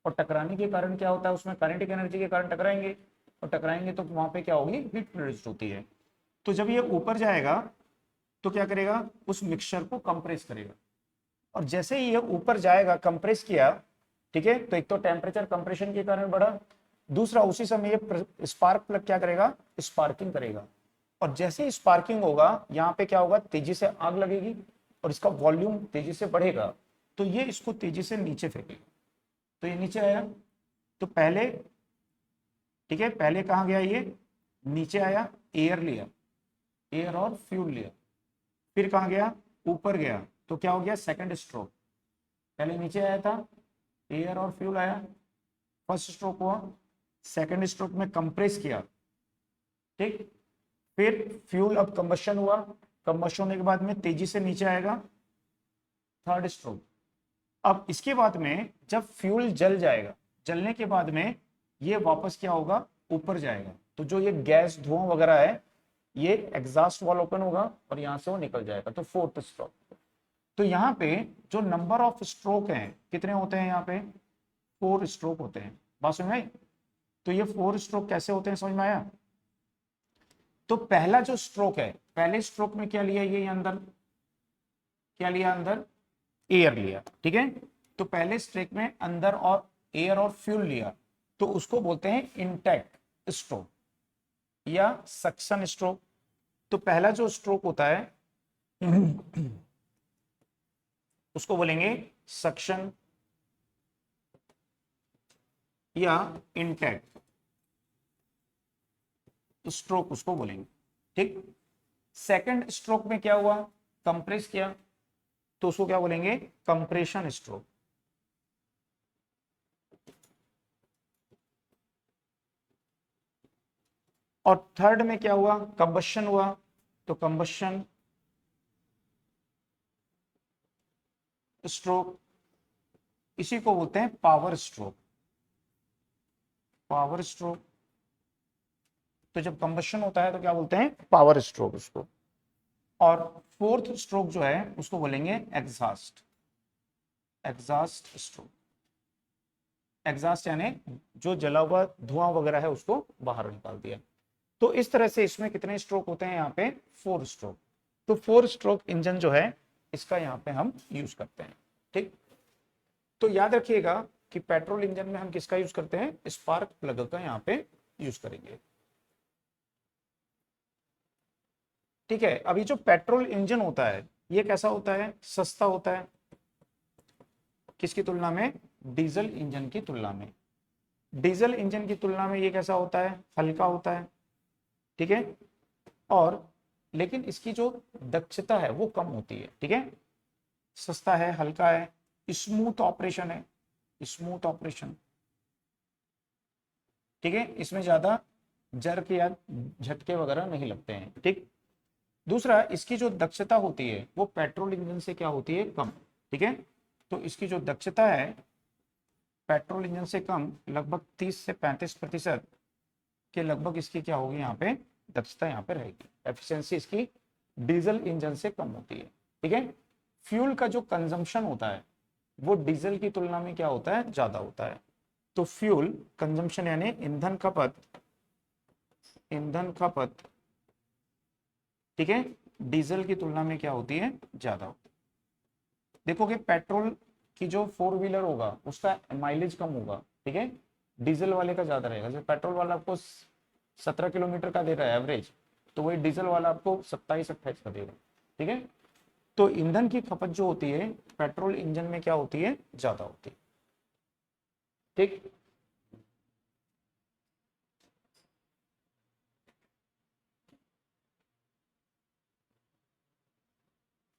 और टकराने के कारण क्या होता है, उसमें काइनेटिक एनर्जी के कारण टकराएंगे, और टकराएंगे तो वहां पे क्या होगी, हीट प्रोड्यूस होती है। तो जब ये ऊपर जाएगा तो क्या करेगा, उस मिक्सचर को कंप्रेस करेगा। और जैसे ही ये ऊपर जाएगा, कंप्रेस किया, ठीक है, तो एक तो टेम्परेचर कंप्रेशन के कारण बढ़ा, दूसरा उसी समय ये स्पार्क प्लग क्या करेगा, स्पार्किंग करेगा। और जैसे ही स्पार्किंग होगा, यहाँ पे क्या होगा, तेजी से आग लगेगी और इसका वॉल्यूम तेजी से बढ़ेगा। तो ये इसको तेजी से नीचे फेंकेगा। तो ये नीचे आया, तो पहले, ठीक है, पहले कहाँ गया ये, नीचे आया, एयर लिया, एयर और फ्यूल लिया। फिर कहाँ गया, ऊपर गया, तो क्या हो गया, सेकंड स्ट्रोक। पहले नीचे आया था, एयर और फ्यूल आया, फर्स्ट स्ट्रोक हुआ। सेकंड स्ट्रोक में कंप्रेस किया, ठीक। फिर फ्यूल, अब कंबशन हुआ, कंबशन होने के बाद में तेजी से नीचे आएगा, थर्ड स्ट्रोक। अब इसके बाद में जब फ्यूल जल जाएगा, जलने के बाद में ये वापस क्या होगा, ऊपर जाएगा। तो जो ये गैस धुआं वगैरह है, ये एग्जॉस्ट वाल ओपन होगा और यहां से वो निकल जाएगा। तो फोर्थ स्ट्रोक। तो यहाँ पे जो नंबर ऑफ स्ट्रोक हैं, कितने होते हैं, यहाँ पे 4 स्ट्रोक होते हैं। बात समझ में आई। तो ये 4 स्ट्रोक कैसे होते हैं, समझ में आया। तो पहला जो स्ट्रोक है, पहले स्ट्रोक में क्या लिया, ये अंदर क्या लिया, अंदर एयर लिया, ठीक है। तो पहले स्ट्रोक में अंदर और एयर और फ्यूल लिया, तो उसको बोलते हैं इंटेक्ट स्ट्रोक या सक्शन स्ट्रोक। तो पहला जो स्ट्रोक होता है उसको बोलेंगे सक्शन या इंटेक्ट स्ट्रोक, उसको बोलेंगे, ठीक। सेकंड स्ट्रोक में क्या हुआ, कंप्रेस किया, तो उसको क्या बोलेंगे, कंप्रेशन स्ट्रोक। और थर्ड में क्या हुआ, कंबशन हुआ, तो कंबशन स्ट्रोक, इसी को बोलते हैं पावर स्ट्रोक। पावर स्ट्रोक, तो जब कंबशन होता है तो क्या बोलते हैं, पावर स्ट्रोक उसको। और फोर्थ स्ट्रोक जो है उसको बोलेंगे एग्जॉस्ट, एग्जॉस्ट स्ट्रोक। एग्जॉस्ट यानी जो जला हुआ धुआं वगैरह है उसको बाहर निकाल दिया। तो इस तरह से इसमें कितने स्ट्रोक होते हैं, यहाँ पे 4 स्ट्रोक। तो 4 स्ट्रोक इंजन जो है इसका यहाँ पे हम यूज करते हैं। ठीक, तो याद रखिएगा कि पेट्रोल इंजन में हम किसका यूज करते हैं, स्पार्क प्लग का यहाँ पे यूज करेंगे। ठीक है, अभी जो पेट्रोल इंजन होता है ये कैसा होता है, सस्ता होता है। किसकी तुलना में, डीजल इंजन की तुलना में। डीजल इंजन की तुलना में ये कैसा होता है, हल्का होता है। ठीक है, और लेकिन इसकी जो दक्षता है वो कम होती है। ठीक है, सस्ता है, हल्का है, स्मूथ ऑपरेशन है, स्मूथ ऑपरेशन। ठीक है, इसमें ज्यादा जर्क या झटके वगैरह नहीं लगते हैं। ठीक, दूसरा इसकी जो दक्षता होती है वो पेट्रोल इंजन से क्या होती है, कम। ठीक है, तो इसकी जो दक्षता है पेट्रोल इंजन से कम, लगभग 30 से 35% के लगभग इसकी क्या होगी, यहाँ पे दक्षता यहाँ पे रहेगी। एफिशिएंसी इसकी डीजल इंजन से कम होती है। ठीक है, फ्यूल का जो कंजम्पशन होता है वो डीजल की तुलना में क्या होता है, ज्यादा होता है। तो फ्यूल कंजम्पशन यानी ईंधन खपत, ईंधन खपत, ठीक है, डीजल की तुलना में क्या होती है, ज्यादा होती है। देखोगे पेट्रोल की जो 4 व्हीलर होगा उसका माइलेज कम होगा। ठीक है, डीजल वाले का ज्यादा रहेगा। जैसे पेट्रोल वाला आपको 17 किलोमीटर का दे रहा है एवरेज, तो वही डीजल वाला आपको 27-28 का देगा। ठीक है, तो ईंधन की खपत जो होती है पेट्रोल इंजन में क्या होती है, ज्यादा होती है। ठीक,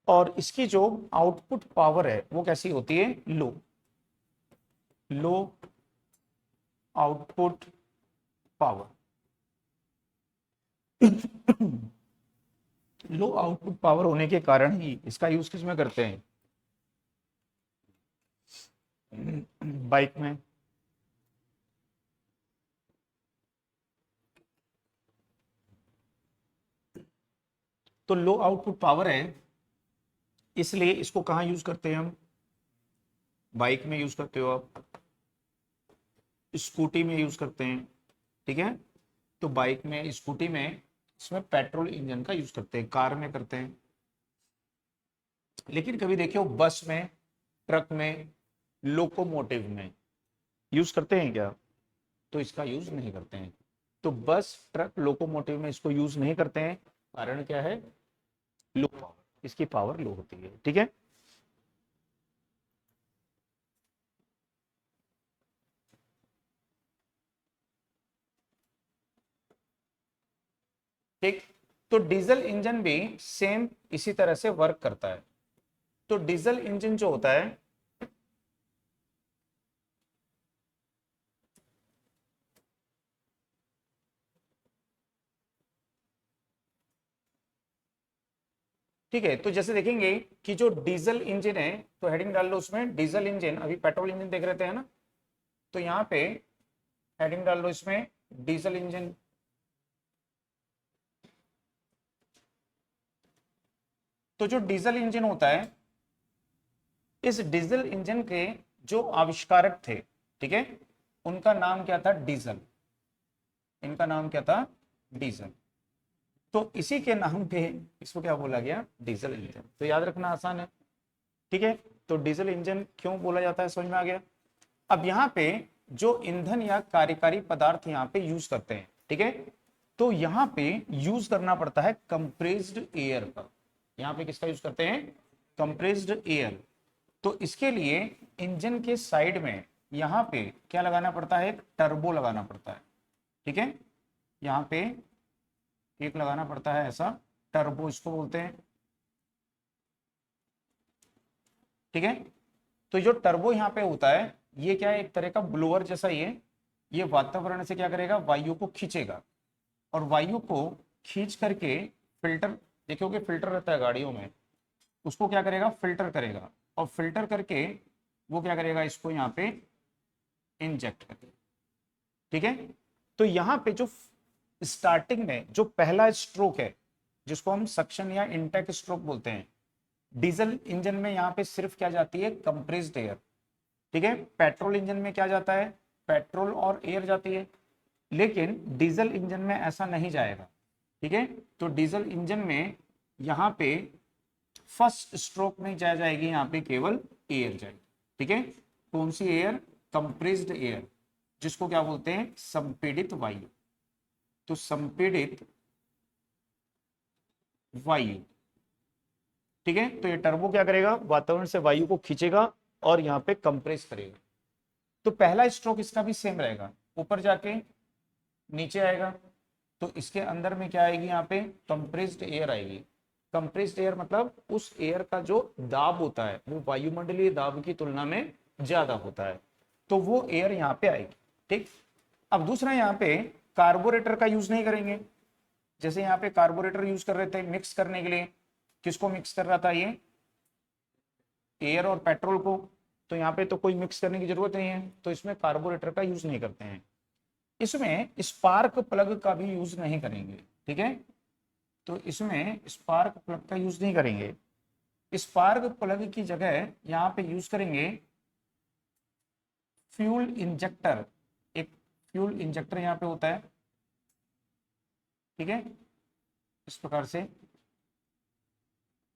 और इसकी जो आउटपुट पावर है वो कैसी होती है, low, low output power. Low output power होने के कारण ही इसका यूज किस में करते हैं, बाइक में। तो लो आउटपुट पावर है इसलिए इसको कहाँ यूज करते हैं हम, बाइक में यूज करते हो आप, स्कूटी में यूज करते हैं। ठीक है, तो बाइक में, स्कूटी में इसमें पेट्रोल इंजन का यूज करते हैं, कार में करते हैं। लेकिन कभी देखियो बस में, ट्रक में, लोकोमोटिव में यूज करते हैं क्या, तो इसका यूज नहीं करते हैं। तो बस, ट्रक, लोकोमोटिव में इसको यूज नहीं करते हैं। कारण क्या है, लो पावर, इसकी पावर लो होती है। ठीक है, ठीक, तो डीजल इंजन भी सेम इसी तरह से वर्क करता है। तो डीजल इंजन जो होता है, ठीक है, तो जैसे देखेंगे कि जो डीजल इंजन है, तो हेडिंग डाल लो उसमें डीजल इंजन। अभी पेट्रोल इंजन देख रहे थे है ना, तो यहाँ पे हेडिंग डाल लो इसमें डीजल इंजन। तो जो डीजल इंजन होता है, इस डीजल इंजन के जो आविष्कारक थे, ठीक है, उनका नाम क्या था, डीजल। इनका नाम क्या था, डीजल। तो इसी के नाम पे इसको क्या बोला गया, डीजल इंजन। तो याद रखना आसान है। ठीक है, तो डीजल इंजन क्यों बोला जाता है, समझ में आ गया। अब यहाँ पे जो ईंधन या कार्यकारी पदार्थ यहाँ पे यूज करते हैं, ठीक है, तो यहाँ पे यूज करना पड़ता है कंप्रेस्ड एयर का। यहाँ पे किसका यूज करते हैं, कंप्रेस्ड एयर। तो इसके लिए इंजन के साइड में यहाँ पे क्या लगाना पड़ता है, एक टर्बो लगाना पड़ता है। ठीक है, यहाँ पे एक लगाना पड़ता है ऐसा, टर्बो इसको बोलते हैं। ठीक है, तो जो टर्बो यहाँ पे होता है ये क्या है, एक तरह का ब्लोअर जैसा ही है। ये वातावरण से क्या करेगा, वायु को खींचेगा, और वायु को खींच करके फिल्टर देखोगे फिल्टर रहता है गाड़ियों में, उसको क्या करेगा, फिल्टर करेगा, और फिल्टर करके वो क्या करेगा, इसको यहाँ पे इंजेक्ट करेगा। ठीक है, तो यहाँ पे जो स्टार्टिंग में जो पहला स्ट्रोक है जिसको हम सक्शन या इंटेक स्ट्रोक बोलते हैं, डीजल इंजन में यहाँ पे सिर्फ क्या जाती है, कंप्रेस्ड एयर। ठीक है, पेट्रोल इंजन में क्या जाता है, पेट्रोल और एयर जाती है, लेकिन डीजल इंजन में ऐसा नहीं जाएगा। ठीक है, तो डीजल इंजन में यहाँ पे फर्स्ट स्ट्रोक में क्या जाएगी, यहाँ पे केवल एयर जाएगी। ठीक है, कौन सी एयर, कंप्रेस्ड एयर, जिसको क्या बोलते हैं, संपीड़ित वायु। तो संपीड़ित वायु। ठीक है, तो ये टर्बो क्या करेगा, वातावरण से वायु को खींचेगा और यहाँ पे कंप्रेस करेगा। तो पहला स्ट्रोक इसका भी सेम रहेगा, ऊपर जाके नीचे आएगा, तो इसके अंदर में क्या आएगी, यहाँ पे कंप्रेस्ड एयर आएगी। कंप्रेस्ड एयर मतलब उस एयर का जो दाब होता है वो वायुमंडलीय दाब की तुलना में ज्यादा होता है, तो वो एयर यहाँ पे आएगी। ठीक, अब दूसरा यहाँ पे कार्बोरेटर का यूज नहीं करेंगे। जैसे यहाँ पे कार्बोरेटर यूज कर रहे थे मिक्स करने के लिए, किसको मिक्स कर रहा था, ये एयर और पेट्रोल को, तो यहाँ पे तो कोई मिक्स करने की जरूरत नहीं है, तो इसमें कार्बोरेटर का यूज नहीं करते हैं। इसमें स्पार्क प्लग का भी यूज नहीं करेंगे। ठीक है, तो इसमें स्पार्क प्लग का यूज नहीं करेंगे। स्पार्क प्लग की जगह यहाँ पे यूज करेंगे फ्यूल इंजेक्टर। एक फ्यूल इंजेक्टर यहाँ पे होता है। ठीक है, इस प्रकार से,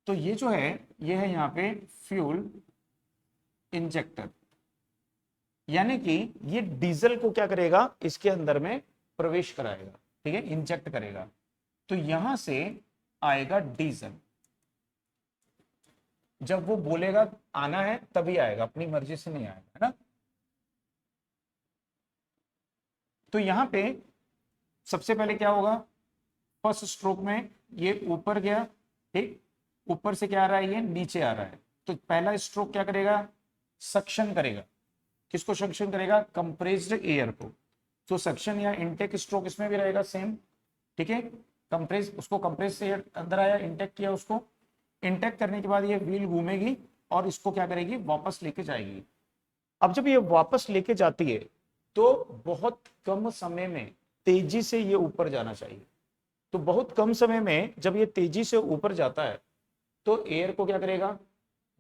तो ये जो है ये है यहाँ पे फ्यूल इंजेक्टर, यानी कि ये डीजल को क्या करेगा, इसके अंदर में प्रवेश कराएगा। ठीक है, इंजेक्ट करेगा, तो यहां से आएगा डीजल। जब वो बोलेगा आना है तभी आएगा, अपनी मर्जी से नहीं आएगा, है ना। तो यहां पे सबसे पहले क्या होगा, फर्स्ट स्ट्रोक में ये ऊपर गया। ठीक, ऊपर से क्या आ रहा है, ये नीचे आ रहा है, तो पहला स्ट्रोक क्या करेगा, सक्शन करेगा। किसको सक्शन करेगा, कंप्रेस्ड एयर को। तो सक्शन या इंटेक स्ट्रोक इसमें भी रहेगा सेम। ठीक है, कंप्रेस, उसको कंप्रेस से अंदर आया, इंटेक किया, उसको इंटेक करने के बाद ये व्हील घूमेगी और इसको क्या करेगी, वापस लेके जाएगी। अब जब ये वापस लेके जाती है तो बहुत कम समय में तेजी से ये ऊपर जाना चाहिए। तो बहुत कम समय में जब ये तेजी से ऊपर जाता है तो एयर को क्या करेगा,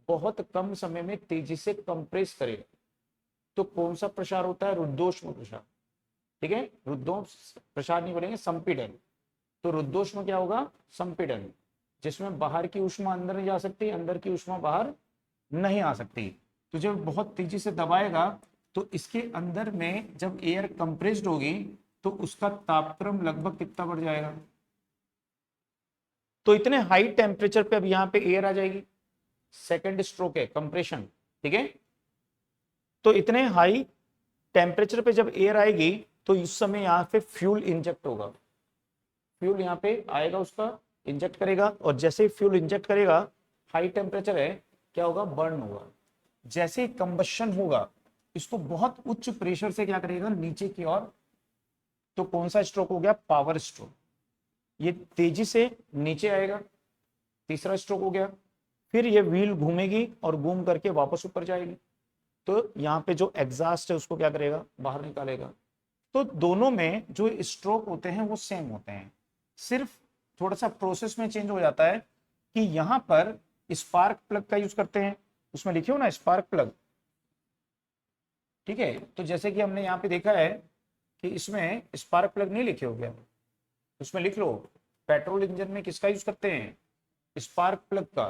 बहुत कम समय में तेजी से कंप्रेस करेगा। तो कौन सा प्रसार होता है, रुद्धोष्म प्रसार। ठीक है, रुद्धोष्म प्रसार नहीं बोलेंगे, संपीड़न। तो रुद्धोष्म क्या होगा, संपीड़न, जिसमें बाहर की ऊष्मा अंदर नहीं जा सकती, अंदर की ऊष्मा बाहर नहीं आ सकती। तो जब बहुत तेजी से दबाएगा तो इसके अंदर में जब एयर कंप्रेस्ड होगी तो उसका तापक्रम लगभग कितना बढ़ जाएगा, तो इतने हाई टेम्परेचर पे अब यहाँ पे एयर आ जाएगी। सेकेंड स्ट्रोक है कंप्रेशन। ठीक है, तो इतने हाई टेम्परेचर पे जब एयर आएगी तो इस समय यहाँ पे फ्यूल इंजेक्ट होगा। फ्यूल यहाँ पे आएगा, उसका इंजेक्ट करेगा, और जैसे ही फ्यूल इंजेक्ट करेगा, हाई टेम्परेचर है, क्या होगा, बर्न होगा। जैसे ही कंबशन होगा, इसको बहुत उच्च प्रेशर से क्या करेगा, नीचे की ओर। तो कौन सा स्ट्रोक हो गया, पावर स्ट्रोक। ये तेजी से नीचे आएगा, तीसरा स्ट्रोक हो गया। फिर ये व्हील घूमेगी और घूम करके वापस ऊपर जाएगी, तो यहाँ पे जो एग्जॉस्ट है उसको क्या करेगा, बाहर निकालेगा। तो दोनों में जो स्ट्रोक होते हैं वो सेम होते हैं, सिर्फ थोड़ा सा प्रोसेस में चेंज हो जाता है कि यहाँ पर स्पार्क प्लग का यूज करते हैं। उसमें लिखे हो ना स्पार्क प्लग। ठीक है, तो जैसे कि हमने यहाँ पे देखा है कि इसमें स्पार्क प्लग नहीं लिखे हो गया, उसमें लिख लो, पेट्रोल इंजन में किसका यूज करते हैं, स्पार्क प्लग का।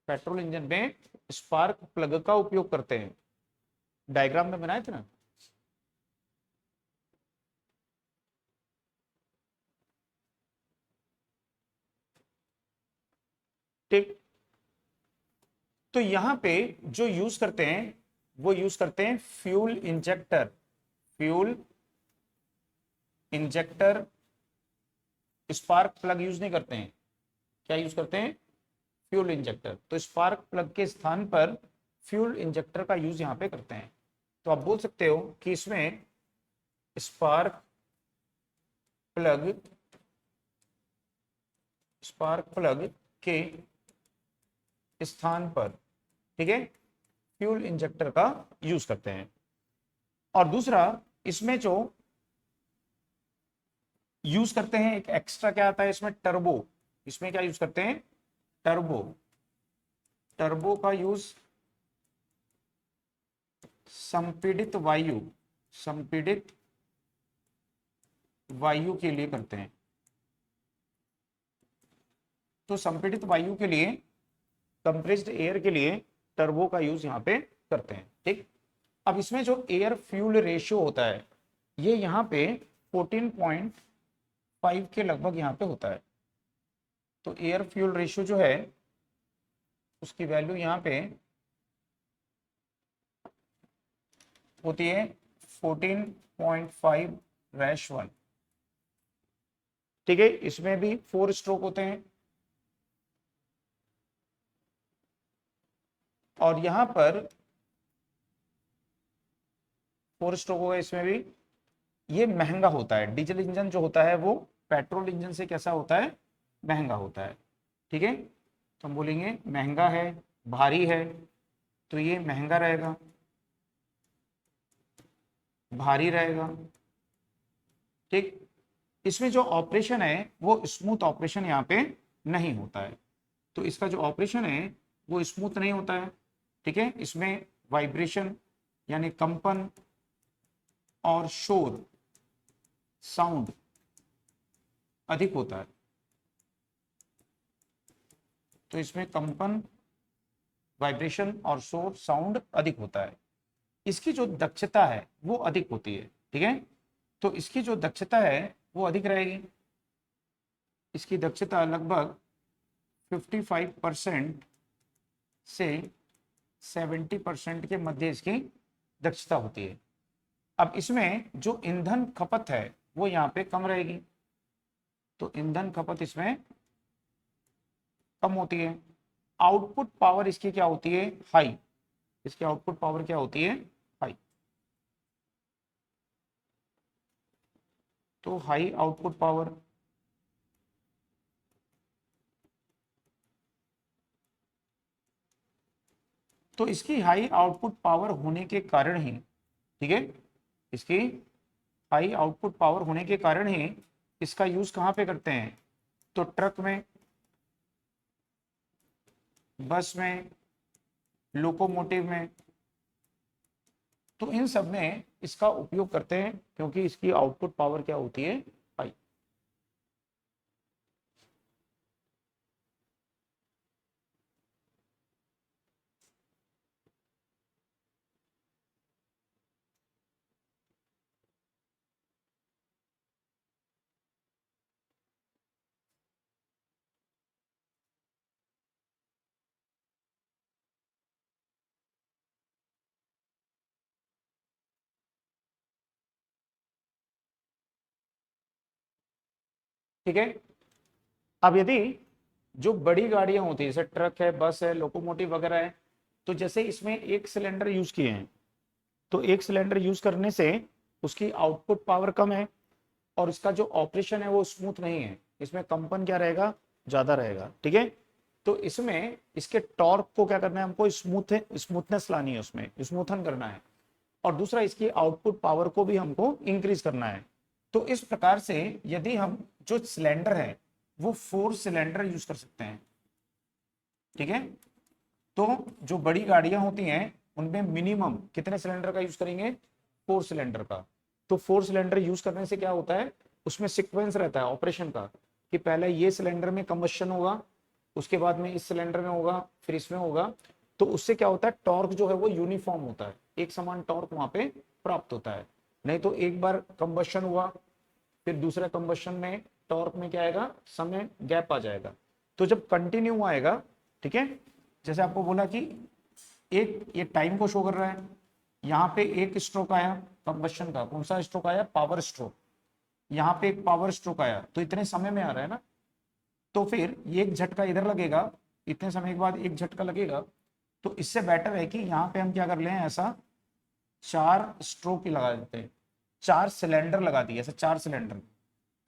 पेट्रोल इंजन में स्पार्क प्लग का उपयोग करते हैं, डायग्राम में बनाए थे ना। ठीक, तो यहां पे जो यूज करते हैं वो यूज करते हैं fuel injector. Fuel injector, spark plug use नहीं करते हैं। क्या यूज करते हैं, फ्यूल इंजेक्टर। तो स्पार्क प्लग के स्थान पर फ्यूल इंजेक्टर का यूज यहां पे करते हैं। तो आप बोल सकते हो कि इसमें स्पार्क प्लग स्पार्क प्लग के स्थान पर, ठीक है, फ्यूल इंजेक्टर का यूज करते हैं। और दूसरा इसमें जो यूज करते हैं एक एक्स्ट्रा क्या आता है इसमें, टर्बो। इसमें क्या यूज करते हैं, टर्बो। टर्बो का यूज संपीड़ित वायु, संपीड़ित वायु के लिए करते हैं। तो संपीड़ित वायु के लिए, कंप्रेस्ड एयर के लिए टर्बो का यूज यहाँ पे करते हैं, ठीक। अब इसमें जो एयर फ्यूल रेशियो होता है ये यहाँ पे 14.5 के लगभग यहाँ पे होता है। तो एयर फ्यूल रेशियो जो है उसकी वैल्यू यहाँ पे होती है 14.5/1, ठीक है। इसमें भी 4 स्ट्रोक होते हैं और यहां पर 4 स्ट्रोक होगा इसमें भी। ये महंगा होता है, डीजल इंजन जो होता है वो पेट्रोल इंजन से कैसा होता है, महंगा होता है, ठीक है। तो हम बोलेंगे महंगा है, भारी है, तो ये महंगा रहेगा, भारी रहेगा, ठीक। इसमें जो ऑपरेशन है वो स्मूथ ऑपरेशन यहाँ पे नहीं होता है। तो इसका जो ऑपरेशन है वो स्मूथ नहीं होता है, ठीक है। इसमें वाइब्रेशन यानी कंपन और शोर, साउंड अधिक होता है। तो इसमें कंपन, वाइब्रेशन और शोर, साउंड अधिक होता है। इसकी जो दक्षता है वो अधिक होती है, ठीक है। तो इसकी जो दक्षता है वो अधिक रहेगी। इसकी दक्षता लगभग 55% से 70% के मध्य इसकी दक्षता होती है। अब इसमें जो ईंधन खपत है वो यहाँ पे कम रहेगी। तो ईंधन खपत इसमें कम होती है। आउटपुट पावर इसकी क्या होती है, हाई। इसकी आउटपुट पावर क्या होती है, हाई। तो हाई आउटपुट पावर, तो इसकी हाई आउटपुट पावर होने के कारण ही, ठीक है, इसकी हाई आउटपुट पावर होने के कारण ही इसका यूज कहां पे करते हैं, तो ट्रक में, बस में, लोकोमोटिव में, तो इन सब में इसका उपयोग करते हैं क्योंकि इसकी आउटपुट पावर क्या होती है, हाई। ठीक है। अब यदि जो बड़ी गाड़ियां होती है जैसे ट्रक है, बस है, लोकोमोटिव वगैरह है, तो जैसे इसमें एक सिलेंडर यूज किए हैं, तो एक सिलेंडर यूज करने से उसकी आउटपुट पावर कम है और इसका जो ऑपरेशन है वो स्मूथ नहीं है। इसमें कंपन क्या रहेगा, ज्यादा रहेगा, ठीक है। तो इसमें इसके टॉर्क को क्या करना है, हमको स्मूथनेस लानी है, उसमें स्मूथन करना है। और दूसरा इसकी आउटपुट पावर को भी हमको इंक्रीज करना है। तो इस प्रकार से यदि हम जो सिलेंडर है वो 4 सिलेंडर यूज कर सकते हैं, ठीक है। तो जो बड़ी गाड़ियां होती हैं उनमें मिनिमम कितने सिलेंडर का यूज करेंगे, 4 सिलेंडर का। तो 4 सिलेंडर यूज करने से क्या होता है, उसमें सीक्वेंस रहता है ऑपरेशन का, कि पहले ये सिलेंडर में कंबशन होगा, उसके बाद में इस सिलेंडर में होगा, फिर इसमें होगा। तो उससे क्या होता है, टॉर्क जो है वो यूनिफॉर्म होता है, एक समान टॉर्क वहां पे प्राप्त होता है। नहीं तो एक बार कंबशन हुआ फिर दूसरे कंबशन में टॉर्क में क्या आएगा, समय गैप आ जाएगा। तो जब कंटिन्यू आएगा, ठीक है, जैसे आपको बोला कि एक ये टाइम को शो कर रहा है, यहाँ पे एक स्ट्रोक आया कंबशन का, कौन सा स्ट्रोक आया, पावर स्ट्रोक। यहाँ पे एक पावर स्ट्रोक आया तो इतने समय में आ रहा है ना, तो फिर ये एक झटका इधर लगेगा, इतने समय के बाद एक झटका लगेगा। तो इससे बेटर है कि यहाँ पे हम क्या कर लें, ऐसा 4 स्ट्रोक ही लगा देते हैं, 4 सिलेंडर लगा दिए, ऐसे 4 सिलेंडर।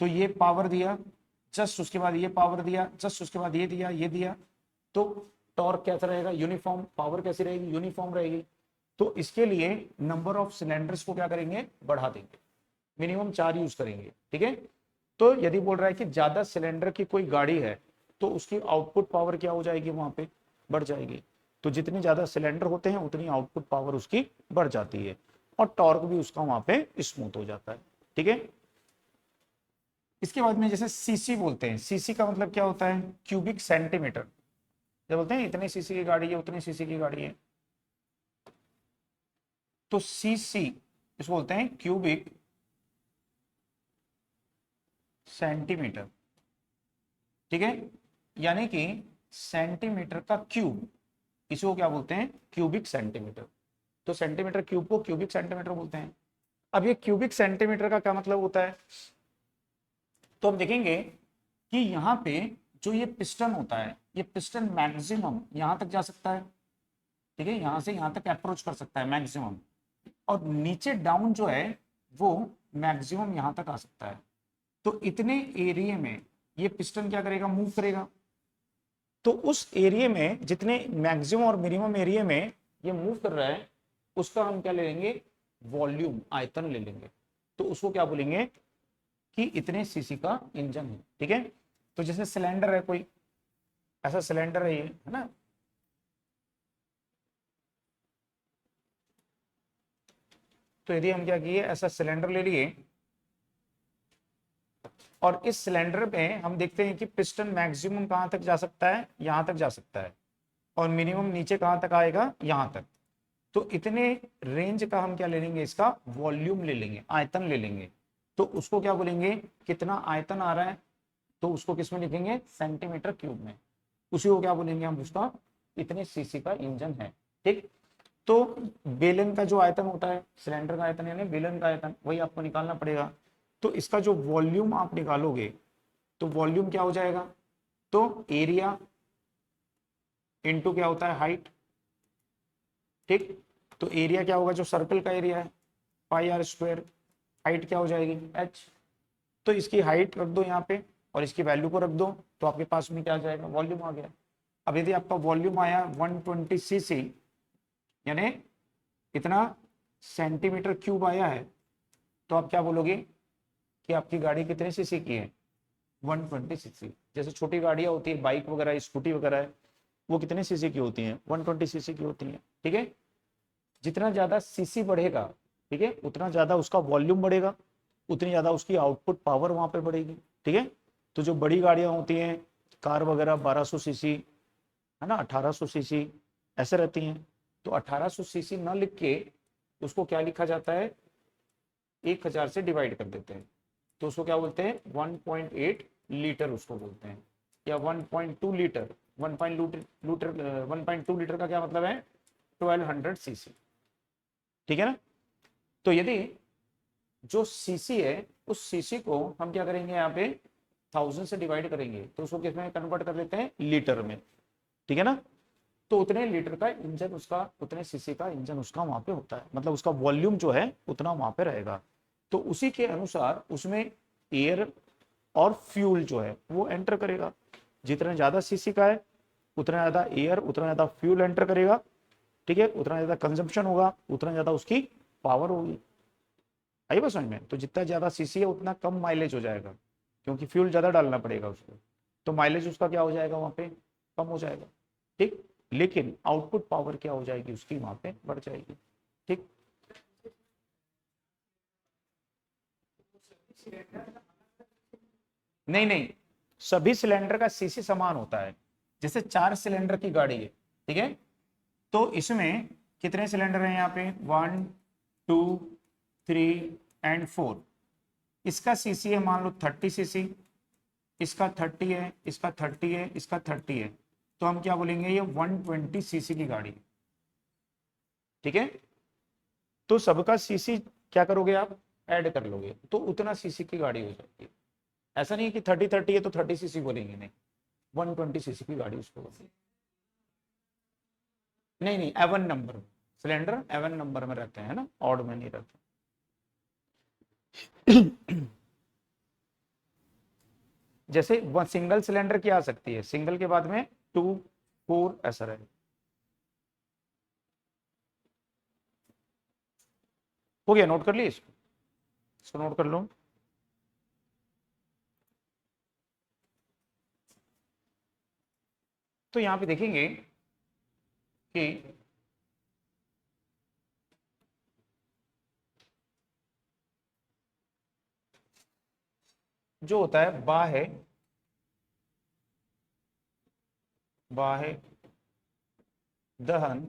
तो ये पावर दिया, जस्ट उसके बाद ये पावर दिया, जस्ट उसके बाद ये दिया, ये दिया, तो टॉर्क कैसा रहेगा, यूनिफॉर्म, पावर कैसी रहेगी, यूनिफॉर्म रहेगी। तो इसके लिए नंबर ऑफ सिलेंडर्स को क्या करेंगे, बढ़ा देंगे, मिनिमम 4 यूज करेंगे, ठीक है। तो यदि बोल रहा है कि ज्यादा सिलेंडर की कोई गाड़ी है तो उसकी आउटपुट पावर क्या हो जाएगी, वहां पे बढ़ जाएगी। तो जितने ज्यादा सिलेंडर होते हैं उतनी आउटपुट पावर उसकी बढ़ जाती है और टॉर्क भी उसका वहां पे स्मूथ हो जाता है, ठीक है। इसके बाद में जैसे सीसी बोलते हैं, सीसी का मतलब क्या होता है, क्यूबिक सेंटीमीटर। जब बोलते हैं इतने सीसी की गाड़ी है, उतने सीसी की गाड़ी है, तो सीसी इसको बोलते हैं क्यूबिक सेंटीमीटर, ठीक है। यानी कि सेंटीमीटर का क्यूब, इसको क्या बोलते हैं, क्यूबिक सेंटीमीटर। तो सेंटीमीटर क्यूब को क्यूबिक सेंटीमीटर बोलते हैं। अब ये क्यूबिक सेंटीमीटर का क्या मतलब होता है, तो हम देखेंगे कि यहाँ पे जो ये पिस्टन होता है, ये पिस्टन मैक्सिमम यहां तक जा सकता है, ठीक है, यहां से यहां तक अप्रोच कर सकता है मैक्सिमम, और नीचे डाउन जो है वो मैक्सिमम यहां तक आ सकता है। तो इतने एरिया में ये पिस्टन क्या करेगा, मूव करेगा। तो उस एरिया में जितने मैक्सिमम और मिनिमम एरिया में ये मूव कर रहा है उसका हम क्या ले लेंगे, वॉल्यूम, आयतन ले लेंगे। तो उसको क्या बोलेंगे कि इतने सीसी का इंजन है, ठीक है। तो जैसे सिलेंडर है, कोई ऐसा सिलेंडर है ये, है ना, तो यदि हम क्या किए, ऐसा सिलेंडर ले लिए और इस सिलेंडर में हम देखते हैं कि पिस्टन मैक्सिमम कहां तक जा सकता है, यहां तक जा सकता है, और मिनिमम नीचे कहां तक आएगा, यहां तक। तो इतने रेंज का हम क्या ले लेंगे, इसका वॉल्यूम ले लेंगे, आयतन ले लेंगे। तो उसको क्या बोलेंगे, कितना आयतन आ रहा है, तो उसको किस में लिखेंगे, सेंटीमीटर क्यूब में। उसी को क्या बोलेंगे हम, उसका इतने सीसी का इंजन है, ठीक। तो बेलन का जो आयतन होता है, सिलेंडर का आयतन यानी बेलन का आयतन, वही आपको निकालना पड़ेगा। तो इसका जो वॉल्यूम आप निकालोगे तो वॉल्यूम क्या हो जाएगा, तो एरिया इनटू क्या होता है, हाइट, ठीक। तो एरिया क्या होगा, जो सर्कल का एरिया है, पाई आर स्क्वायर, हाइट क्या हो जाएगी, एच। तो इसकी हाइट रख दो यहाँ पे और इसकी वैल्यू को रख दो, तो आपके पास में क्या आ जाएगा, वॉल्यूम आ गया। अब यदि आपका वॉल्यूम आया 120 सीसी, यानी इतना सेंटीमीटर क्यूब आया है, तो आप क्या बोलोगे कि आपकी गाड़ी कितने सीसी की है, 120 सीसी। जैसे छोटी गाड़ियां होती है, बाइक वगैरह, स्कूटी वगैरह है, वो कितने सीसी की होती हैं, 120 सीसी की होती हैं, ठीक है। जितना ज्यादा सीसी बढ़ेगा, ठीक है, उतना ज्यादा उसका वॉल्यूम बढ़ेगा, उतनी ज्यादा उसकी आउटपुट पावर वहां पे बढ़ेगी, ठीक है। तो जो बड़ी गाड़ियां होती हैं, कार वगैरह 1200 सीसी, है ना, 1800 सीसी, ऐसे रहती हैं। तो 1800 सीसी न लिख के उसको क्या लिखा जाता है, 1000 से डिवाइड कर देते हैं, तो उसको क्या बोलते हैं, 1.8 लीटर उसको बोलते हैं, या 1.2 लीटर। 1.2 लीटर का क्या मतलब है, 1200 सीसी, ठीक है ना। तो यदि जो सीसी है उस सीसी को हम क्या करेंगे, यहाँ पे 1000 से डिवाइड करेंगे, तो उसको किस में कन्वर्ट कर देते हैं, लीटर में, ठीक है ना। तो उतने लीटर का इंजन उसका, उतने सीसी का इंजन उसका वहां पे होता है, मतलब उसका वॉल्यूम जो है उतना वहां पे रहेगा। तो उसी के अनुसार उसमें एयर और फ्यूल जो है वो एंटर करेगा। जितना ज्यादा सीसी का है उतना ज्यादा एयर, उतना ज्यादा फ्यूल एंटर करेगा, ठीक है, उतना ज्यादा कंजम्पशन होगा, उतना ज्यादा उसकी पावर होगी। आई बात समझ में। तो जितना ज्यादा सीसी है उतना कम माइलेज हो जाएगा, क्योंकि फ्यूल ज्यादा डालना पड़ेगा उसको, तो माइलेज उसका क्या हो जाएगा, वहां पे कम हो जाएगा, ठीक। लेकिन आउटपुट पावर क्या हो जाएगी उसकी, वहां पे बढ़ जाएगी, ठीक। नहीं नहीं, सभी सिलेंडर का सीसी समान होता है। जैसे 4 सिलेंडर की गाड़ी है, ठीक है, तो इसमें कितने सिलेंडर हैं, यहाँ पे 1 2 3 एंड 4। इसका सीसी है मान लो 30 सीसी, इसका 30 है, इसका 30 है, इसका 30 है, तो हम क्या बोलेंगे, ये 120 सीसी की गाड़ी है, ठीक है। तो सबका सीसी क्या करोगे आप, ऐड कर लोगे, तो उतना सीसी की गाड़ी हो जाती है। ऐसा नहीं कि 30 है तो 30 सीसी बोलेंगे, नहीं, 120 सीसी की गाड़ी उसको बोलेंगे। नहीं नहीं, even number, cylinder even number में रहते हैं ना, ऑड में नहीं रहते। जैसे वन सिंगल सिलेंडर की आ सकती है, सिंगल के बाद में 2 4 ऐसा रहे। हो गया, नोट कर लिए इसको नोट कर लो। तो यहां पे देखेंगे कि जो होता है बाह्य दहन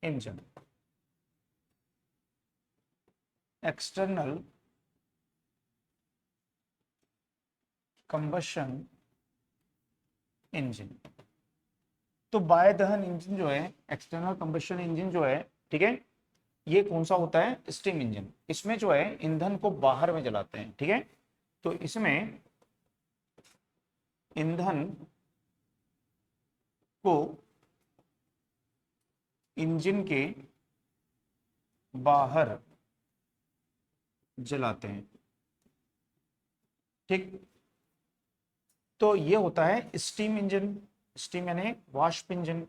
इंजन, एक्सटर्नल कंबशन इंजन। तो बाह्य दहन इंजन जो है, एक्सटर्नल कंबशन इंजन जो है, ठीक है, ये कौन सा होता है, स्टीम इंजन। इसमें जो है ईंधन को बाहर में जलाते हैं, ठीक है। तो इसमें ईंधन को इंजन के बाहर जलाते हैं, ठीक। तो ये होता है स्टीम इंजन, स्टीम यानी वाष्प इंजन।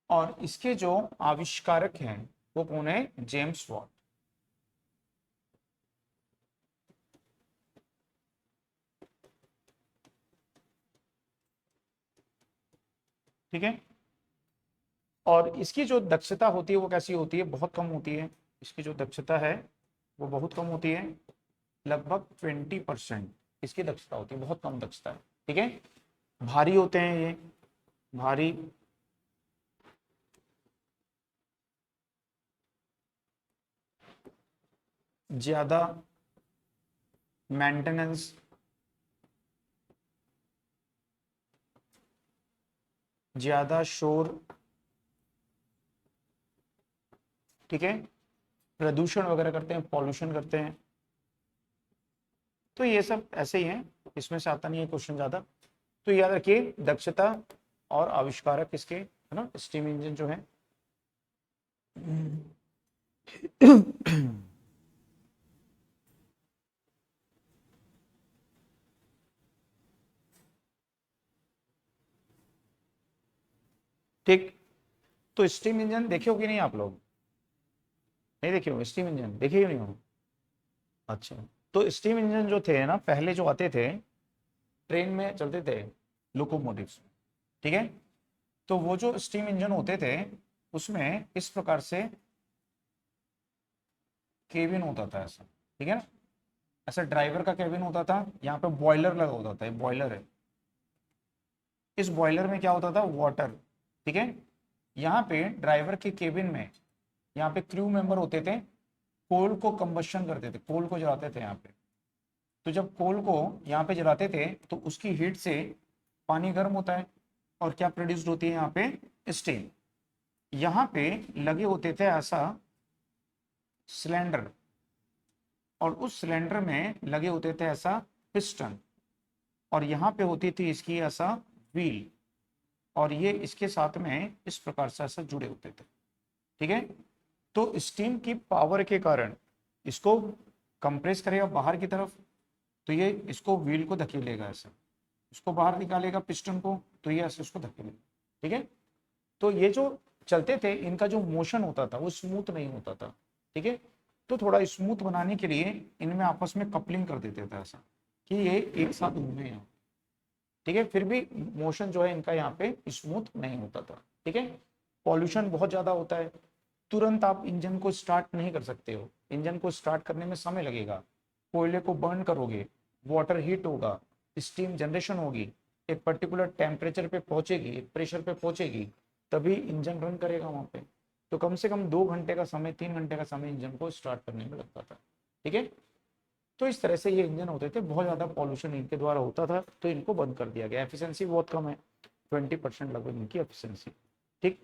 और इसके जो आविष्कारक हैं वो कौन है, जेम्स वॉट। ठीक है। और इसकी जो दक्षता होती है वो कैसी होती है, बहुत कम होती है। इसकी जो दक्षता है वो बहुत कम होती है, लगभग 20% इसकी दक्षता होती है, बहुत कम दक्षता है, ठीक है। भारी होते हैं ये, भारी, ज्यादा मेंटेनेंस, ज्यादा शोर, ठीक है, प्रदूषण वगैरह करते हैं, पॉल्यूशन करते हैं। तो ये सब ऐसे ही है, इसमें से आता नहीं है क्वेश्चन ज्यादा। तो याद रखिए दक्षता और आविष्कारक इसके, है ना, स्टीम इंजन जो है। ठीक। तो स्टीम इंजन देखे हो कि नहीं आप लोग, नहीं देखे हो, स्टीम इंजन देखे ही नहीं हो। अच्छा। तो स्टीम इंजन जो थे ना, पहले जो आते थे ट्रेन में चलते थे, लोकोमोटिव्स, ठीक है। तो वो जो स्टीम इंजन होते थे उसमें इस प्रकार से केबिन होता था ऐसा, ठीक है ना, ऐसा ड्राइवर का केबिन होता था, यहाँ पे बॉयलर लगा होता था, बॉयलर है। इस बॉयलर में क्या होता था, वाटर, ठीक है। यहाँ पे ड्राइवर के केबिन में, यहाँ पे क्रू मेंबर होते थे, कोल को कंबशन करते थे, कोल को जलाते थे यहाँ पे। तो जब कोल को यहाँ पे जलाते थे तो उसकी हीट से पानी गर्म होता है, और क्या प्रोड्यूस्ड होती है यहाँ पे, स्टीम। यहाँ पे लगे होते थे ऐसा सिलेंडर, और उस सिलेंडर में लगे होते थे ऐसा पिस्टन, और यहाँ पे होती थी इसकी ऐसा व्हील, और ये इसके साथ में इस प्रकार से ऐसा जुड़े होते थे, ठीक है। तो स्टीम की पावर के कारण इसको कंप्रेस करेगा बाहर की तरफ, तो ये इसको व्हील को धकेलेगा ऐसा, इसको बाहर निकालेगा पिस्टन को, तो ये ऐसे उसको धकेलेगा, ठीक है। तो ये जो चलते थे इनका जो मोशन होता था वो स्मूथ नहीं होता था, ठीक है। तो थोड़ा स्मूथ बनाने के लिए इनमें आपस में कपलिंग कर देते थे ऐसा कि ये एक साथ घूमे हैं, ठीक है। फिर भी मोशन जो है इनका यहाँ पे स्मूथ नहीं होता था, ठीक है। पॉल्यूशन बहुत ज्यादा होता है, तुरंत आप इंजन को स्टार्ट नहीं कर सकते हो, इंजन को स्टार्ट करने में समय लगेगा, कोयले को बर्न करोगे, वाटर हीट होगा, स्टीम जनरेशन होगी, एक पर्टिकुलर टेम्परेचर पे पहुंचेगी, एक प्रेशर पे पहुंचेगी, तभी इंजन रन करेगा वहां पे। तो कम से कम 2 घंटे का समय, 3 घंटे का समय इंजन को स्टार्ट करने में लगता था, ठीक है। तो इस तरह से ये इंजन होते थे, बहुत ज्यादा पॉल्यूशन इनके द्वारा होता था, तो इनको बंद कर दिया गया। एफिशिएंसी बहुत कम है, 20% लगभग इनकी एफिशिएंसी, ठीक।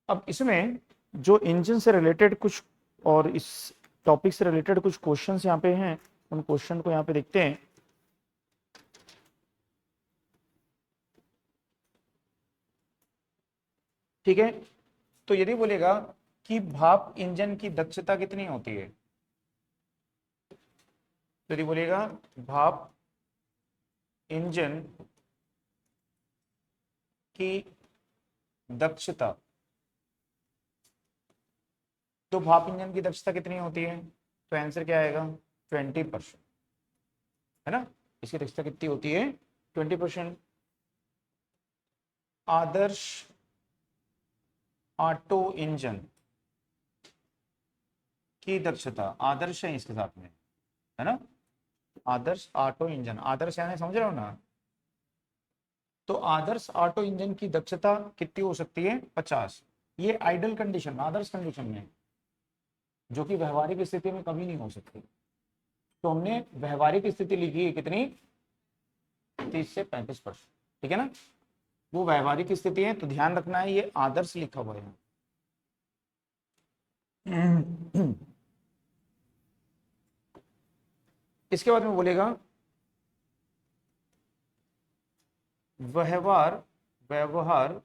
अब इसमें जो इंजन से रिलेटेड कुछ और इस टॉपिक से रिलेटेड कुछ क्वेश्चंस यहाँ पे हैं, उन क्वेश्चन को यहाँ पे देखते हैं। ठीक है। तो यदि बोलेगा कि भाप इंजन की दक्षता कितनी होती है, तो यदि बोलेगा भाप इंजन की दक्षता, तो भाप इंजन की दक्षता कितनी होती है, तो आंसर क्या आएगा 20%, है ना। इसकी दक्षता कितनी होती है 20%। आदर्श ऑटो इंजन की दक्षता, आदर्श है इसके साथ में, है ना, आदर्श ऑटो इंजन, आदर्श यानी समझ रहे हो ना। तो आदर्श ऑटो इंजन की दक्षता कितनी हो सकती है 50। ये आइडल कंडीशन, आदर्श कंडीशन में, जो कि व्यवहारिक स्थिति में कभी नहीं हो सकती। तो हमने व्यवहारिक स्थिति लिखी है कितनी 30 से 35%, ठीक है ना। वो व्यवहारिक स्थिति है, तो ध्यान रखना है ये आदर्श लिखा हुआ है। इसके बाद में बोलेगा व्यवहार व्यवहार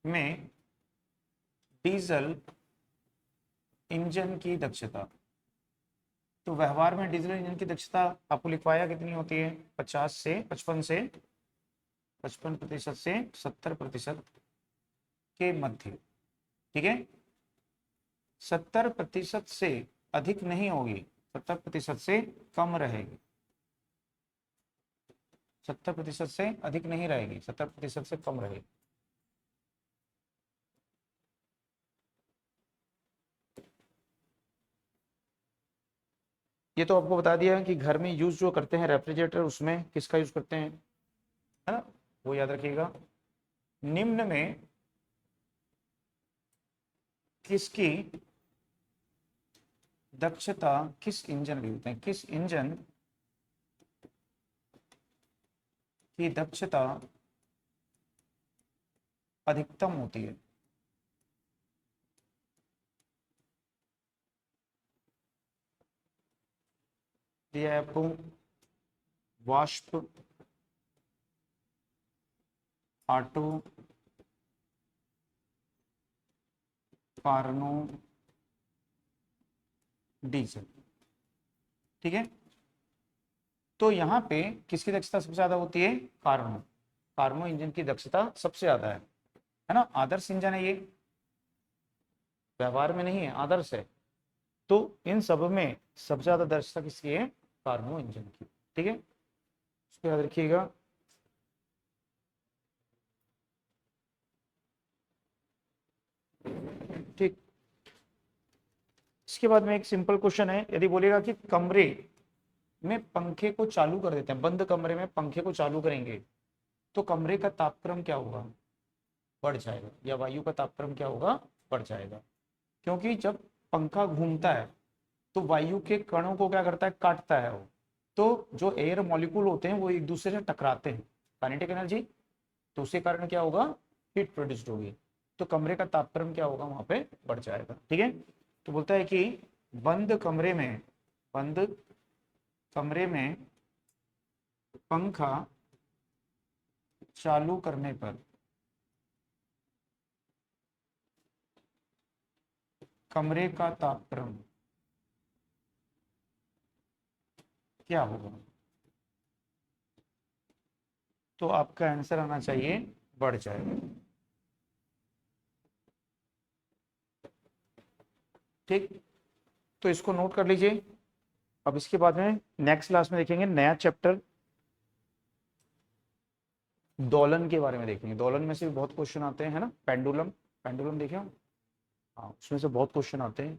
में डीजल इंजन की दक्षता, तो व्यवहार में डीजल इंजन की दक्षता आपको लिखवाया कितनी होती है 50 से 55% से 70% के मध्य, ठीक है। 70% से अधिक नहीं होगी, 70% से कम रहेगी, 70% से अधिक नहीं रहेगी, 70% से कम रहेगी। ये तो आपको बता दिया कि घर में यूज जो करते हैं रेफ्रिजरेटर, उसमें किसका यूज करते हैं, है ना, वो याद रखिएगा। निम्न में किसकी दक्षता, किस इंजन लिखते हैं, किस इंजन की दक्षता अधिकतम होती है। दिया है आपको वाष्प ऑटो कार्नो डीजल, ठीक है। तो यहाँ पे किसकी दक्षता सबसे ज्यादा होती है, कार्नो, कार्नो इंजन की दक्षता सबसे ज्यादा है ना। आदर्श इंजन है ये, व्यवहार में नहीं है, आदर्श है। तो इन सब में सबसे ज्यादा दक्षता किसकी है, कार्नो इंजन की, ठीक है, इसको याद रखिएगा। ठीक, इसके बाद में एक सिंपल क्वेश्चन है, यदि बोलेगा कि कमरे में पंखे को चालू कर देते हैं, बंद कमरे में पंखे को चालू करेंगे, तो कमरे का तापक्रम क्या होगा, बढ़ जाएगा, या वायु का तापक्रम क्या होगा, बढ़ जाएगा। क्योंकि जब पंखा घूमता है तो वायु के कणों को क्या करता है, काटता है वो, तो जो एयर मॉलिक्यूल होते हैं वो एक दूसरे से टकराते हैं, काइनेटिक एनर्जी, तो उसके कारण क्या होगा, हीट प्रोड्यूस्ड होगी, तो कमरे का तापक्रम क्या होगा, वहां पे बढ़ जाएगा, ठीक है। तो बोलता है कि बंद कमरे में, बंद कमरे में पंखा चालू करने पर कमरे का तापक्रम क्या होगा, तो आपका आंसर आना चाहिए बढ़ जाएगा, ठीक। तो इसको नोट कर लीजिए। अब इसके बाद में नेक्स्ट क्लास में देखेंगे नया चैप्टर, दोलन के बारे में देखेंगे। दोलन में से भी बहुत क्वेश्चन आते हैं, है ना, पेंडुलम, पेंडुलम देखे हो, हाँ उसमें से बहुत क्वेश्चन आते हैं।